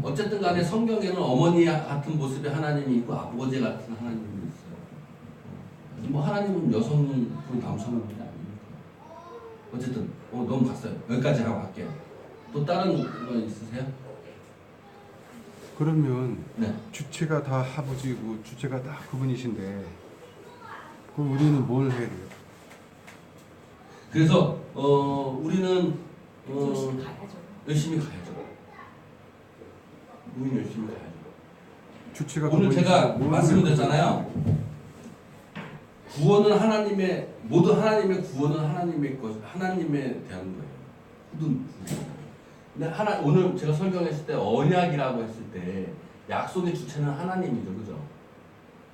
어쨌든 간에 성경에는 어머니 같은 모습의 하나님이 있고 아버지 같은 하나님이 있어요. 뭐 하나님은 여성이고 남성이 아니니까. 어쨌든 너무 갔어요. 여기까지 하고 갈게요. 또 다른 거 있으세요? 그러면 네. 주체가 다 아버지고 주체가 다 그분이신데 그럼 우리는 뭘 해야 돼요? 그래서 우리는 열심히 가야죠. 열심히 가야죠. 우리는 열심히 가야죠. 주체가 오늘 제가 말씀드렸잖아요. 구원은 모든 하나님의 구원은 하나님에 대한 거예요. 모든 구원. 근데 오늘 제가 설명했을 때 언약이라고 했을 때 약속의 주체는 하나님이죠, 그죠?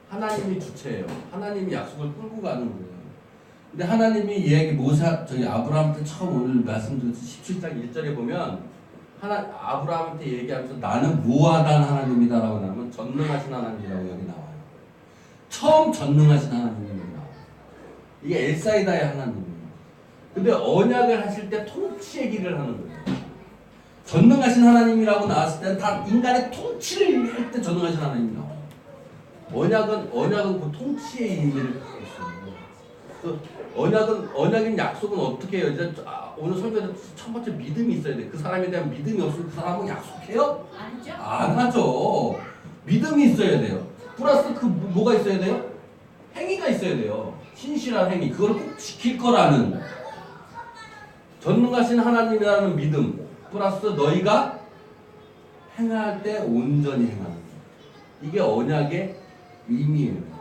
하나님이 주체예요. 하나님이 약속을 끌고 가는 거예요. 근데 하나님이 아브라함한테 처음 오늘 말씀드렸듯이 17장 1절에 보면 아브라함한테 얘기하면서 나는 무한한 하나님이다라고 나오면 전능하신 하나님이라고 여기 나와요. 처음 전능하신 하나님이 나와요. 이게 엘사이다의 하나님이에요. 근데 언약을 하실 때 통치 얘기를 하는 거예요. 전능하신 하나님이라고 나왔을 때는 다 인간의 통치를 할 때 전능하신 하나님이 나와요. 언약은 그 통치의 의미를 갖고 있어요. 언약인 약속은 어떻게 해요? 이제 오늘 설교에서 첫 번째 믿음이 있어야 돼. 그 사람에 대한 믿음이 없으면 그 사람은 약속해요? 아니죠? 안 하죠. 믿음이 있어야 돼요. 플러스 뭐가 있어야 돼요? 행위가 있어야 돼요. 신실한 행위. 그걸 꼭 지킬 거라는 전능하신 하나님이라는 믿음. 플러스 너희가 행할 때 온전히 행하는 거. 이게 언약의 의미예요.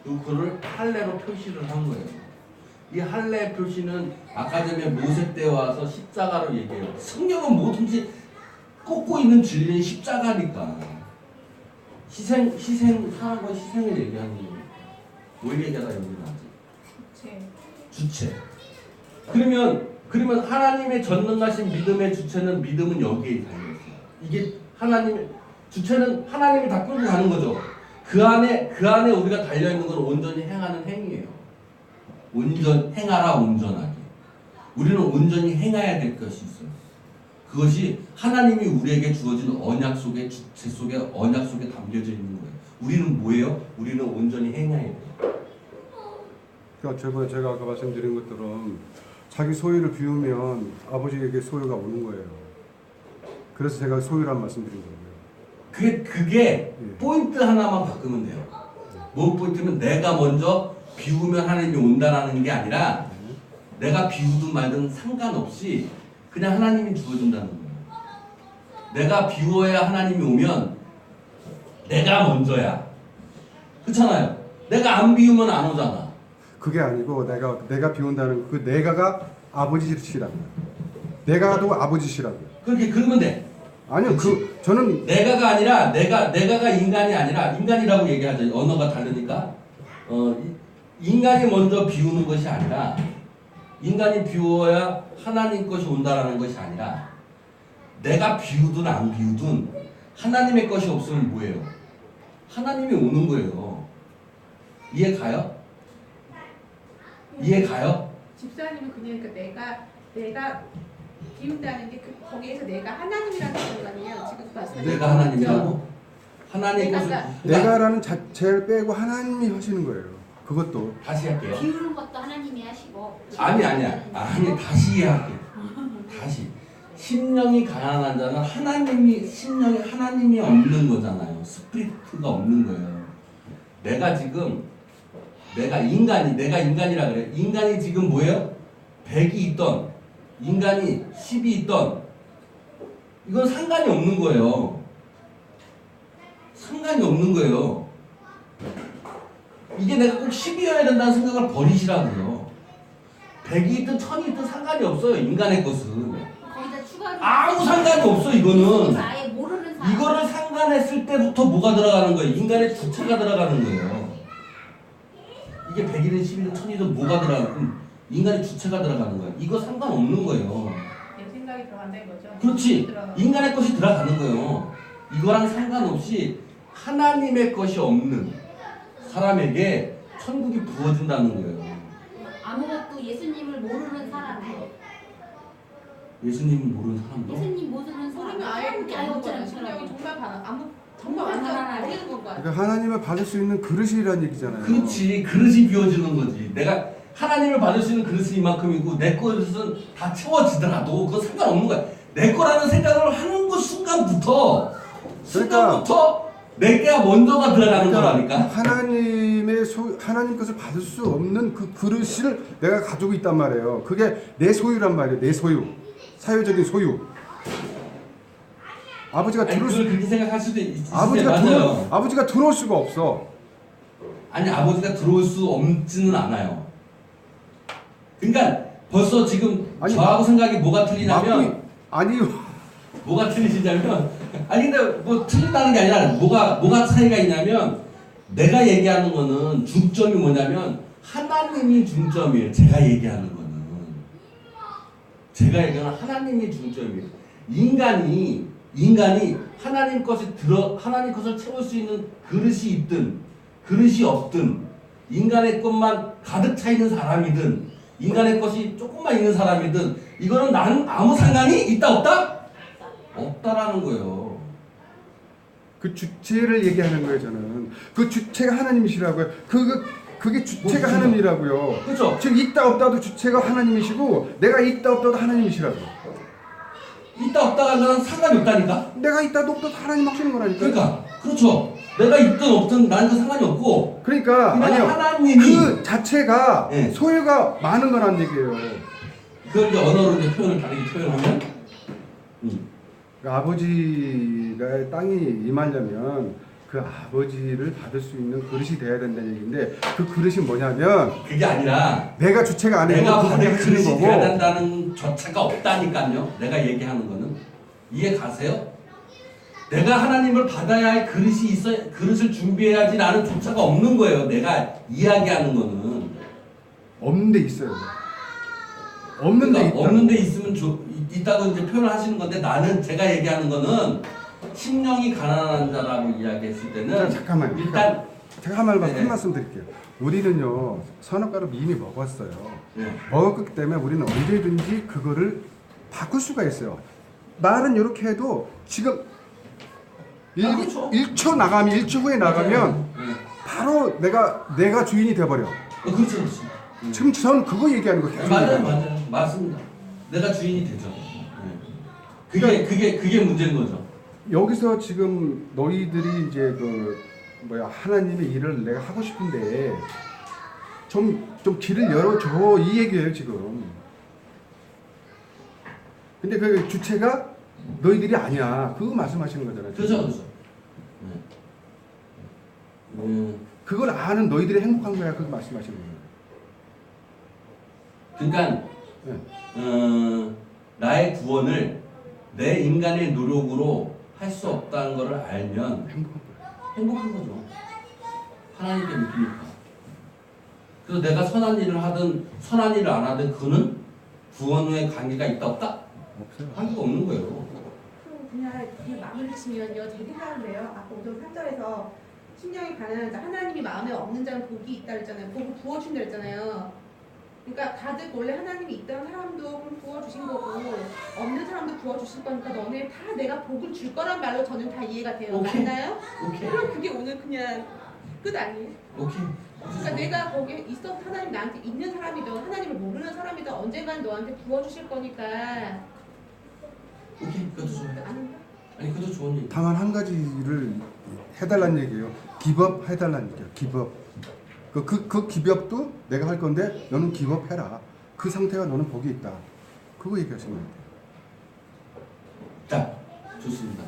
그거를 할례로 표시를 한 거예요. 이 할례 표시는 아까 전에 모세 때 와서 십자가로 얘기해요. 성경은 뭐든지 꽂고 있는 진리는 십자가니까. 사랑과 희생을 얘기하는 거예요. 뭘 얘기하다 여기 나지? 주체. 그러면 하나님의 전능하신 믿음의 주체는 믿음은 여기에 달려있어요. 이게 하나님의 주체는 하나님이 다 끌고 가는 거죠. 그 안에 우리가 달려있는 건 온전히 행하는 행위예요. 행하라 온전하게. 우리는 온전히 행해야 될 것이 있어요. 그것이 하나님이 우리에게 주어진 언약 속에 주체 속에 언약 속에 담겨져 있는 거예요. 우리는 뭐예요? 우리는 온전히 행해야 돼요. 그러니까 저번에 제가 아까 말씀드린 것처럼 자기 소유를 비우면 아버지에게 소유가 오는 거예요. 그래서 제가 소유란 말씀드린 거예요. 그게 포인트 하나만 바꾸면 돼요. 뭔 포인트면 내가 먼저 비우면 하나님이 온다라는 게 아니라 내가 비우든 말든 상관없이 그냥 하나님이 주어준다는 거예요. 내가 비워야 하나님이 오면 내가 먼저야. 그렇잖아요. 내가 안 비우면 안 오잖아. 그게 아니고 내가 비운다는 그 내가가 아버지시라고요. 내가도 아버지시라고요. 그렇게 그러면 돼. 아니요, 저는 내가가 아니라 내가가 인간이 아니라 인간이라고 얘기하죠. 언어가 다르니까. 인간이 먼저 비우는 것이 아니라 인간이 비워야 하나님 것이 온다라는 것이 아니라 내가 비우든 안 비우든 하나님의 것이 없으면 뭐예요? 하나님이 오는 거예요. 이해 가요? 이해 가요? 집사님은 그냥 그러니까 내가 비운다는 게 거기에서 내가 하나님이라는 거잖아요. 지금 말씀하신 내가 하나님이라고? 하나님 것을 내가라는 자체를 빼고 하나님이 하시는 거예요. 그것도 다시 할게요. 비우는 것도 하나님이 하시고. 아니야. 다시 이해할게. 다시. 심령이 가난한 자는 심령이 하나님이 없는 거잖아요. 스피리트가 없는 거예요. 내가 인간이라 그래. 인간이 지금 뭐예요? 100이 있던, 인간이 10이 있던, 이건 상관이 없는 거예요. 상관이 없는 거예요. 이게 내가 꼭 10이어야 된다는 생각을 버리시라고요. 100이 있든 1000이 있든 상관이 없어요. 인간의 것은. 거기다 추가로 아무 상관이 없어 이거는. 아예 모르는 사람. 이거를 상관했을 때부터 뭐가 들어가는 거예요? 인간의 주체가 들어가는 거예요. 이게 100이든 10이든 1000이든 뭐가 들어가는 인간의 주체가 들어가는 거예요. 이거 상관없는 거예요. 내 생각이 들어간다는 거죠. 그렇지. 들어가고. 인간의 것이 들어가는 거예요. 이거랑 상관없이 하나님의 것이 없는 사람에게 천국이 부어진다는 거예요. 아무것도 예수님을 모르는 사람. 예수님을 모르는 사람도? 예수님 모르는 사람. 모르면 아예 아예 아예 없잖아요. 성령이 정말 정말 정말 완전 가난하네. 모르는 건가. 그러니까 하나님을 받을 수 있는 그릇이라는 얘기잖아요. 그렇지. 그릇이 비워지는 거지. 내가 하나님을 받을 수 있는 그릇이 이만큼이고 내 그릇은 다 채워지더라도 그건 상관없는 거야. 내 거라는 생각을 하는 그 순간부터 내가 먼저가 들어가는 거라니까. 하나님 것을 받을 수 없는 그 그릇을 내가 가지고 있단 말이에요. 그게 내 소유란 말이에요. 내 소유. 사유적인 소유. 아버지가 아니, 들어올 그걸 수 그렇게 생각할 수도 맞아요. 아버지가 들어올 수가 없어. 아니 아버지가 들어올 수 없지는 않아요. 그러니까 벌써 지금 저하고 생각이 뭐가 틀리냐면 뭐가 틀리시냐면 아니 근데 뭐 틀린다는 게 아니라 뭐가 차이가 있냐면 내가 얘기하는 거는 중점이 뭐냐면 하나님이 중점이에요. 제가 얘기하는 거는 하나님이 중점이에요. 인간이 하나님 것을 채울 수 있는 그릇이 있든 그릇이 없든 인간의 것만 가득 차 있는 사람이든 인간의 것이 조금만 있는 사람이든 이거는 나는 아무 상관이 있다 없다? 없다라는 거예요. 그 주체를 얘기하는 거예요. 저는 그 주체가 하나님이시라고요. 그게 주체가 뭐, 하나님이라고요. 그렇죠. 즉 있다 없다도 주체가 하나님이시고 내가 있다 없다도 하나님이시라고. 있다 없다가 나는 상관이 없다니까. 내가 있다도 없다도 하나님 하시는 거라니까. 그러니까 그렇죠. 내가 있든 없든 나는 그 상관이 없고. 그러니까 아니요. 하나님이 그 자체가 네. 소유가 많은 거란 얘기예요. 그걸 이제 언어로 이제 다르게 표현하면. 그러니까 아버지가 땅이 임하려면 그 아버지를 받을 수 있는 그릇이 돼야 된다는 얘기인데 그 그릇이 뭐냐면 그게 아니라 내가 주체가 아니고 내가 그분이 받을 하시는 그릇이 돼야 거고. 된다는 조차가 없다니까요. 내가 얘기하는 거는 이해 가세요? 내가 하나님을 받아야 할 그릇을 준비해야지라는 조차가 없는 거예요. 내가 이야기하는 거는 없는 데 있어요. 없는 데 그러니까 있다. 없는 데 있으면 있다고 이제 표현을 하시는 건데 나는 제가 얘기하는 거는 심령이 가난한 자라고 이야기했을 때는 잠깐만요. 일단 제가 한 말만 네. 한 말씀 드릴게요. 우리는요 선악과를 이미 먹었어요. 네. 먹었기 때문에 우리는 언제든지 그거를 바꿀 수가 있어요. 말은 이렇게 해도 지금 그렇죠. 1초 나가면 1초 후에 나가면 네. 바로 내가 주인이 돼버려. 그렇죠. 지금 저는 그거 얘기하는 거예요. 맞아요. 맞습니다. 내가 주인이 되죠. 네. 그게 문제인 거죠. 여기서 지금 너희들이 이제 하나님의 일을 내가 하고 싶은데 좀 길을 열어줘 이 얘기예요 지금. 근데 그 주체가 너희들이 아니야. 그거 말씀하시는 거잖아요. 그렇죠, 그렇죠. 네. 그걸 아는 너희들이 행복한 거야. 그거 말씀하시는 거예요. 그러니까 네. 나의 구원을 내 인간의 노력으로 할 수 없다는 것을 알면 행복한 거야. 행복한 거죠. 하나님께 믿으니까. 그래서 내가 선한 일을 하든 선한 일을 안 하든 그는 구원 후에 관계가 있다 없다? 없어요. 관계가 없는 거예요. 그럼 그냥 그 마무리 치면요. 제 생각은요. 아까 5절 3절에서 심령이 가난한 자 하나님이 마음에 없는 자는 복이 있다 그랬잖아요. 복을 부어준다 그랬잖아요. 그러니까 다들 원래 하나님이 있던 사람도 그럼 부어주신 거고 없는 사람도 부어주실 거니까 너네 다 내가 복을 줄 거란 말로 저는 다 이해가 돼요. 오케이. 맞나요? 오케이. 그럼 그게 오늘 그냥 끝 아니에요? 오케이. 그러니까 내가 거기에 있어 하나님 나한테 있는 사람이든 하나님을 모르는 사람이든 언젠간 너한테 부어주실 거니까 오케이. 그것도 좋아요. 아닌가? 아니 그것도 좋은 얘기. 다만 한 가지를 해달라는 얘기예요. 기법 해달라는 얘기야. 기법. 그 기법도 내가 할 건데 너는 기법해라. 그 상태가 너는 복이 있다. 그거 얘기하시는 거예요. 자, 좋습니다.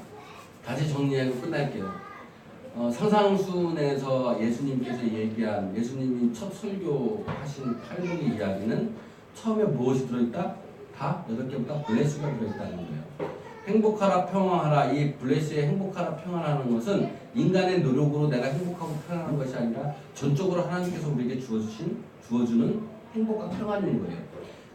다시 정리하고 끝날게요. 상상순에서 예수님께서 얘기한 예수님이 첫 설교하신 8분의 이야기는 처음에 무엇이 들어있다? 다 8개보다 블레스가 들어있다는 거예요. 행복하라 평안하라. 이 블레스의 행복하라 평안하는 것은 인간의 노력으로 내가 행복하고 평안한 것이 아니라 전적으로 하나님께서 우리에게 주어주는 행복과 평안인 거예요.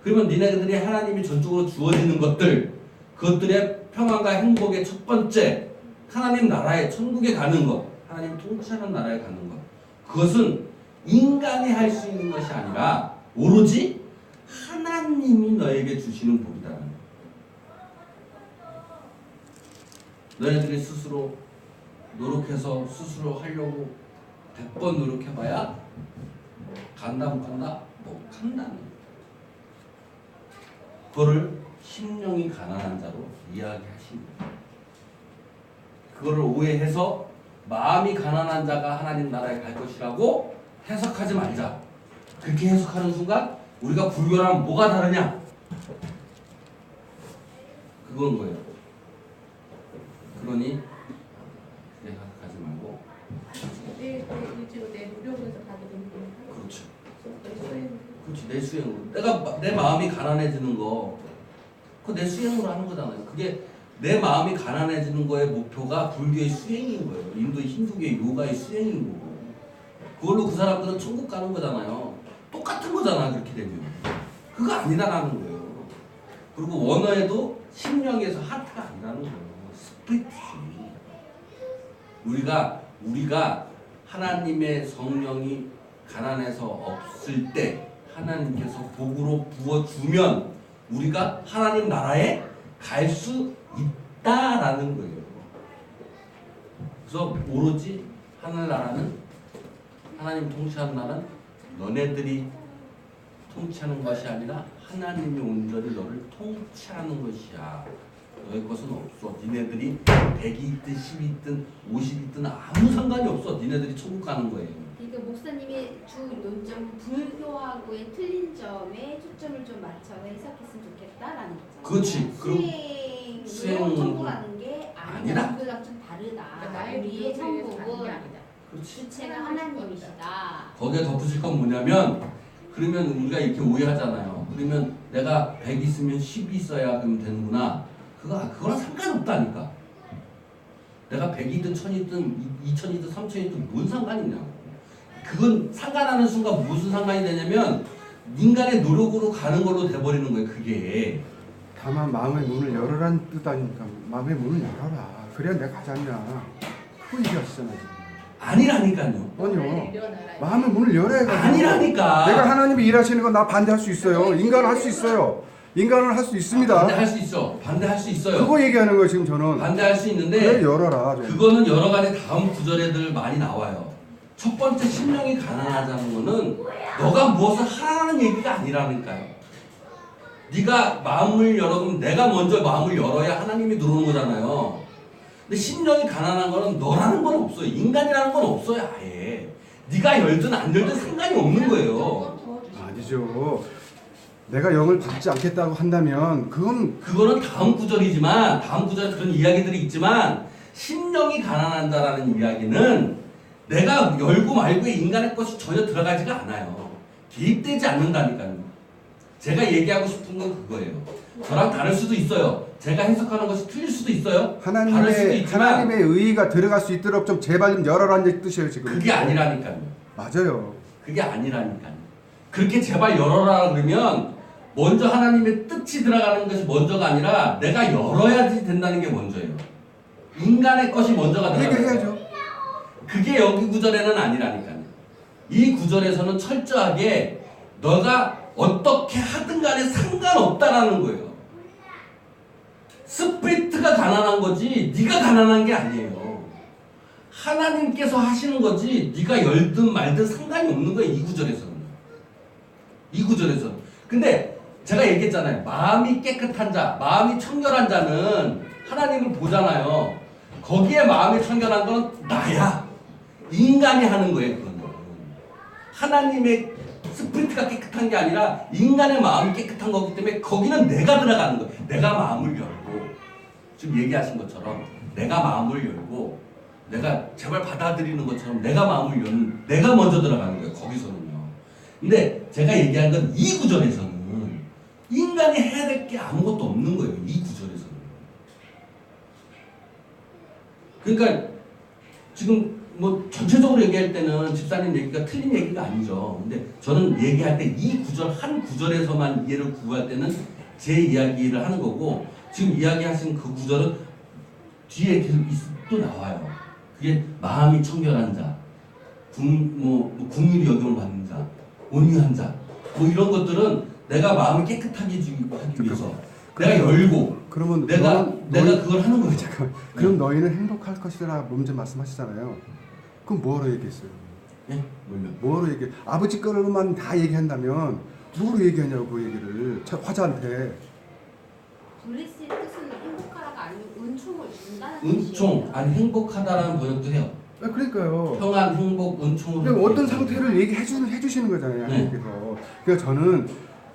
그러면 니네들이 하나님이 전적으로 주어지는 것들, 그것들의 평안과 행복의 첫 번째, 하나님 나라에 천국에 가는 것, 하나님 통치하는 나라에 가는 것, 그것은 인간이 할 수 있는 것이 아니라 오로지 하나님이 너에게 주시는 복이다라는 거예요. 너희들이 스스로 노력해서 스스로 하려고 100번 노력해봐야 간다 못 간다? 못 간다는 거예요. 그거를 심령이 가난한 자로 이야기하십니다. 그거를 오해해서 마음이 가난한 자가 하나님 나라에 갈 것이라고 해석하지 말자. 그렇게 해석하는 순간 우리가 불교랑 뭐가 다르냐? 그건 거예요. 그러니 그렇게 생각하지 말고 내 의지로 내 노력에서 가게 되는 거니까. 그렇죠. 내 수행. 그렇지. 내 수행으로 내 마음이 가난해지는 거 그거 내 수행으로 하는 거잖아요. 그게 내 마음이 가난해지는 거의 목표가 불교의 수행인 거예요. 인도 힌두교의 요가의 수행인 거고 그걸로 그 사람들은 천국 가는 거잖아요. 똑같은 거잖아. 그렇게 되면 그거 아니다라는 거예요. 그리고 원어에도 심령에서 하트가 아니라는 거예요. 스피릿이 우리가 하나님의 성령이 가난해서 없을 때 하나님께서 복으로 부어주면 우리가 하나님 나라에 갈 수 있다라는 거예요. 그래서 오로지 하늘나라는 하나님 통치하는 나라는 너네들이 통치하는 것이 아니라 하나님이 온전히 너를 통치하는 것이야. 너의 것은 없어. 니네들이 100이 있든 10이 있든 50이 있든 아무 상관이 없어. 니네들이 천국 가는 거예요. 그러니까 목사님의 주 논점 불교하고의 틀린 점에 초점을 좀 맞춰서 해석했으면 좋겠다라는 거죠. 그렇지. 수행으로 천국하는 게 아니라. 불교랑 좀 다르다. 그러니까 나의 우리의 노력에 의해서 가는 게 천국은 아니다. 그렇지. 주체가 하나님이시다. 거기에 덧붙일 건 뭐냐면 그러면 우리가 이렇게 오해하잖아요. 그러면 내가 100 있으면 10이 있어야 그러면 되는구나. 그거랑 상관없다니까. 내가 100이든 1000이든 2000이든 3000이든 뭔 상관이 있냐고. 그건 상관하는 순간 무슨 상관이 되냐면 인간의 노력으로 가는 걸로 돼버리는 거예요. 그게. 다만 마음의 문을 열어라는 뜻 아닙니까? 마음의 문을 열어라. 그래야 내가 가지 않냐. 그거 얘기하시잖아요. 지금. 아니라니까요. 아니요. 내려놔라. 마음의 문을 열어야 가지고. 아니라니까. 내가 하나님이 일하시는 건 나 반대할 수 있어요. 인간은 할 수 있어요. 인간은 할 수 있습니다. 반대할 수 있어. 반대할 수 있어요. 그거 얘기하는 거예요 지금 저는. 반대할 수 있는데 그래 열어라. 좀. 그거는 여러 가지 다음 구절에들 많이 나와요. 첫 번째 심령이 가난하다는 거는 너가 무엇을 하라는 얘기가 아니라니까요. 네가 마음을 열어두면 내가 먼저 마음을 열어야 하나님이 들어오는 거잖아요. 근데 심령이 가난한 거는 너라는 건 없어요. 인간이라는 건 없어요. 아예. 네가 열든 안 열든 상관이 없는 거예요. 아니죠. 내가 영을 받지 않겠다고 한다면 그거는 다음 구절이지만 다음 구절에 그런 이야기들이 있지만 심령이 가난한 자라는 이야기는 내가 열고 말고에 인간의 것이 전혀 들어가지가 않아요. 개입되지 않는다니까요. 제가 얘기하고 싶은 건 그거예요. 저랑 다를 수도 있어요. 제가 해석하는 것이 틀릴 수도 있어요. 다를 수도 있지만 하나님의 의의가 들어갈 수 있도록 좀 제발 좀 열어라는 뜻이에요 지금. 그게 아니라니까요. 맞아요. 그게 아니라니까요. 그렇게 제발 열어라 그러면 먼저 하나님의 뜻이 들어가는 것이 먼저가 아니라 내가 열어야지 된다는 게 먼저예요. 인간의 것이 먼저가 들어가요. 얘기해야죠. 그게 여기 구절에는 아니라니까요. 이 구절에서는 철저하게 너가 어떻게 하든 간에 상관없다라는 거예요. 스피리트가 가난한 거지 네가 가난한 게 아니에요. 하나님께서 하시는 거지 네가 열든 말든 상관이 없는 거예요. 이 구절에서는. 이 구절에서는. 근데 제가 얘기했잖아요. 마음이 깨끗한 자, 마음이 청결한 자는 하나님을 보잖아요. 거기에 마음이 청결한 건 나야. 인간이 하는 거예요. 그거는. 하나님의 스피리트가 깨끗한 게 아니라 인간의 마음이 깨끗한 거기 때문에 거기는 내가 들어가는 거예요. 내가 마음을 열고 지금 얘기하신 것처럼 내가 마음을 열고 내가 제발 받아들이는 것처럼 내가 마음을 열는 내가 먼저 들어가는 거예요. 거기서는요. 근데 제가 얘기한 건 이 구절에서는 인간이 해야 될 게 아무것도 없는 거예요. 이 구절에서는. 그러니까 지금 뭐 전체적으로 얘기할 때는 집사님 얘기가 틀린 얘기가 아니죠. 근데 저는 얘기할 때 이 구절 한 구절에서만 이해를 구할 때는 제 이야기를 하는 거고 지금 이야기하신 그 구절은 뒤에 계속 또 나와요. 그게 마음이 청결한 자, 국률이 여김을 받는 자, 온유한 자, 뭐 이런 것들은 내가 마음을 깨끗하게 하기 위해서 내가 열고 그러면 내가 그걸 하는 거예요. 잠깐. 그럼 너희는 행복할 것이라 먼저 말씀하시잖아요. 그럼 뭐로 얘기했어요? 예? 뭘요? 뭐로 얘기? 아버지 거로만 다 얘기한다면 뭐로 얘기하냐고 그 얘기를 화자한테. 블레스의 뜻은 행복하라가 아니면 은총을 준다는 은총 뜻이에요. 아니 행복하다라는 번역도 해요. 그러니까요. 평안, 행복, 은총으로. 그럼 어떤 상태를 해주시는 거잖아요. 하나님께서. 그러니까 저는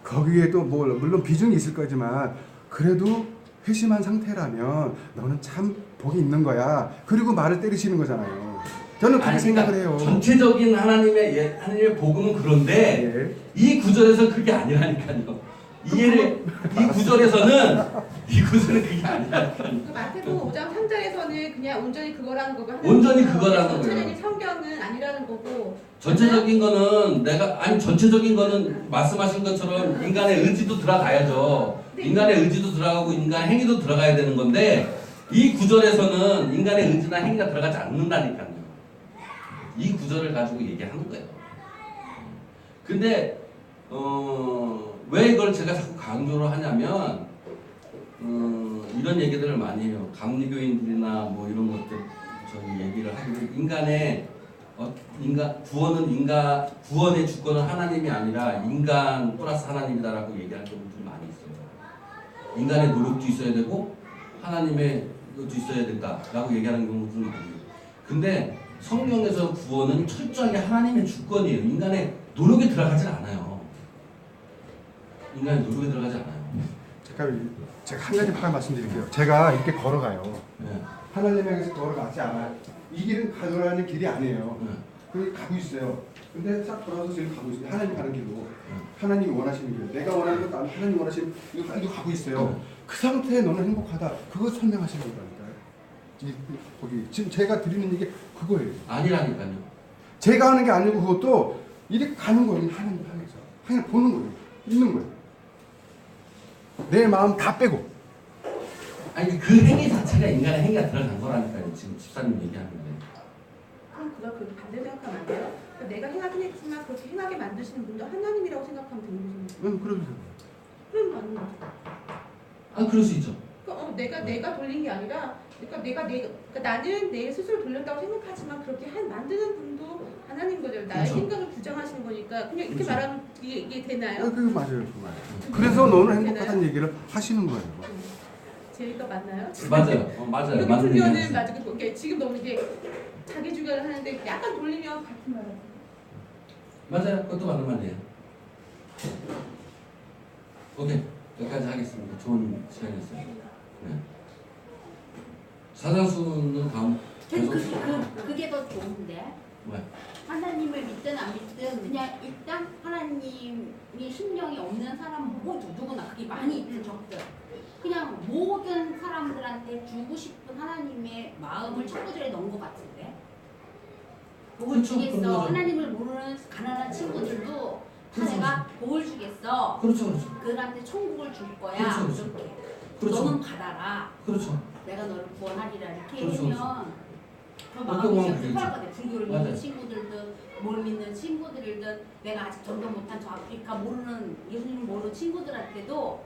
거기에도 뭐 물론 비중이 있을 거지만 그래도 회심한 상태라면 너는 참 복이 있는 거야. 그리고 말을 때리시는 거잖아요. 저는 그렇게 생각을 해요. 전체적인 하나님의 복음은 그런데 이 구절에서 그게 아니라니까요. 이 구절에서는 그게 아니라니까요. 그 마태복음 5장 3절에서는 그냥 온전히 그거라는 거고 온전히 그거라는 거예요. 전체적인 성경은 아니라는 거고 전체적인 거는 전체적인 거는 말씀하신 것처럼 인간의 의지도 들어가야죠. 인간의 의지도 들어가고 인간의 행위도 들어가야 되는 건데 이 구절에서는 인간의 의지나 행위가 들어가지 않는다니까요. 이 구절을 가지고 얘기하는 거예요. 근데 왜 이걸 제가 자꾸 강조를 하냐면 이런 얘기들을 많이 해요. 감리교인들이나 뭐 이런 것들 저희 얘기를 하는데 구원의 주권은 하나님이 아니라 인간 플러스 하나님이다라고 얘기하는 경우들이 많이 있어요. 인간의 노력도 있어야 되고 하나님의 것도 있어야 된다라고 얘기하는 경우들이 많아요. 근데 성경에서 구원은 철저하게 하나님의 주권이에요. 인간의 노력에 들어가지 않아요. 인간의 노력에 들어가지 않아요. 제가 한 가지 말씀드릴게요. 제가 이렇게 걸어가요. 네. 하나님에게서 걸어가지 않아요. 이 길은 가는 길이 아니에요. 그렇게 가고 있어요. 근데 싹 돌아서 지금 가고 있어요. 하나님 가는 길로. 하나님이 원하시는 길. 내가 원하는 것도 아니고 하나님 원하시는 이거 가고 있어요. 그 상태에 너는 행복하다. 그거 설명하시는 거라니까요. 거기 지금 제가 드리는 얘기 그거예요. 아니라니까요. 제가 하는 게 아니고 그것도 이렇게 가는 거예요. 하나님 향해서. 그냥 보는 거예요. 있는 거예요. 내 마음 다 빼고. 아니 그 행위 자체가 인간의 행위가 들어간 거라니까요. 지금 집사님 얘기하는 게. 그럼 그걸 그렇게 반대 생각하면 안 돼요? 그러니까 내가 행하긴 했지만 그렇게 행하게 만드시는 분도 하나님이라고 생각하면 되는 거죠. 그러세요. 그럼 맞는 거죠. 그럴 수 있죠. 그러니까 내가 돌린 게 아니라 그러니까 나는 내 스스로 돌렸다고 생각하지만 그렇게 만드는 분도 하나님 거죠. 나의 그렇죠. 생각을 부정하시는 거니까 그냥 이렇게 그렇죠. 말하면 이게 되나요? 그거 맞아요. 그래서 너는 행복하다는 얘기를 하시는 거예요. 제가 맞나요? 맞아요. 맞아요. 이렇게 맞는 풀면은 얘기였어요. 맞아. 그러니까 지금 너무 이게 자기 주관을 하는데 약간 돌리면 같은 말이에요. 맞아요. 그것도 맞는 말이에요. 오케이, 여기까지 하겠습니다. 좋은 시간이었어요. 네. 사장수는 다음 계속 그게 더 좋은데. 왜? 하나님을 믿든 안 믿든 그냥 일단 하나님이 심령이 없는 사람 모두 누구나 그게 많이 있든 적든 그냥 모든 사람들한테 주고 싶은 하나님의 마음을 천국들에 넣은 것 같은데 복을 그렇죠, 그런 주겠어. 거죠. 하나님을 모르는 가난한 친구들도 그렇죠. 내가 복을 주겠어. 그렇죠, 그렇죠, 그들한테 천국을 줄 거야. 그렇죠, 그렇죠. 이렇게 그렇죠. 너는 받아라. 그렇죠. 내가 너를 구원하리라 이렇게 그렇죠, 하면 더 어떤 마음이 마음이 좀 들죠. 급할 것 같아. 불교를 맞아요. 믿는 친구들든 뭘 믿는 친구들이든 내가 아직 전도 못한 저 아프리카 모르는 예수님을 모르는 친구들한테도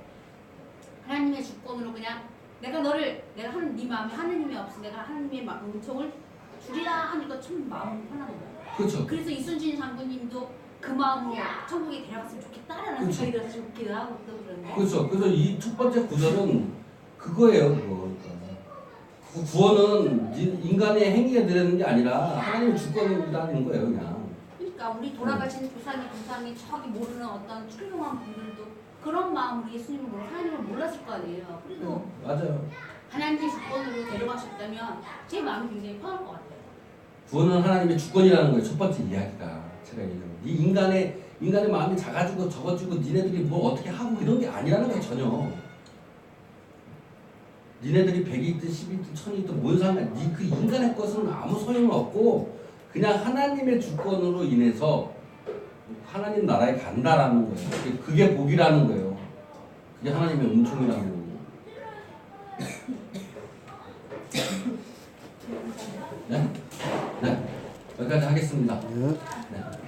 하나님의 주권으로 그냥 내가 너를 내가 하는 네 마음에 하느님이 없어 내가 하나님의 은총을 주리라 하니까 참 마음이 편한 거야. 그렇죠. 그래서 이순신 장군님도 그 마음으로 천국에 데려갔으면 좋겠다라는 그렇죠. 생각이 들어서 좋기도 하고 또 그런데 그렇죠. 그래서 이 첫 번째 구절은 그거예요. 그거. 그러니까 그 구원은 인간의 행위가 되는 게 아니라 하나님의 주권이라는 거예요, 그냥. 그러니까 우리 돌아가신 조상이 저기 모르는 어떤 훌륭한 분들도 그런 마음으로 예수님을 모르고 하나님을 몰랐을 거 아니에요. 그래도 맞아요. 하나님의 주권으로 데려가셨다면 제 마음이 굉장히 편할 것 같아요. 구원은 하나님의 주권이라는 거예요. 첫 번째 이야기가 제가 얘기하는 거. 이 인간의 마음이 작아지고 적어지고 니네들이 뭐 어떻게 하고 이런 게 아니라는 거예요, 전혀. 니네들이 100이 있든 10이 있든 1000이 있든 뭔 상관? 그 인간의 것은 아무 소용 없고 그냥 하나님의 주권으로 인해서 하나님 나라에 간다라는 거예요. 그게 복이라는 거예요. 그게 하나님의 은총이라는 거고. 네? 네. 여기까지 하겠습니다. 네. 네.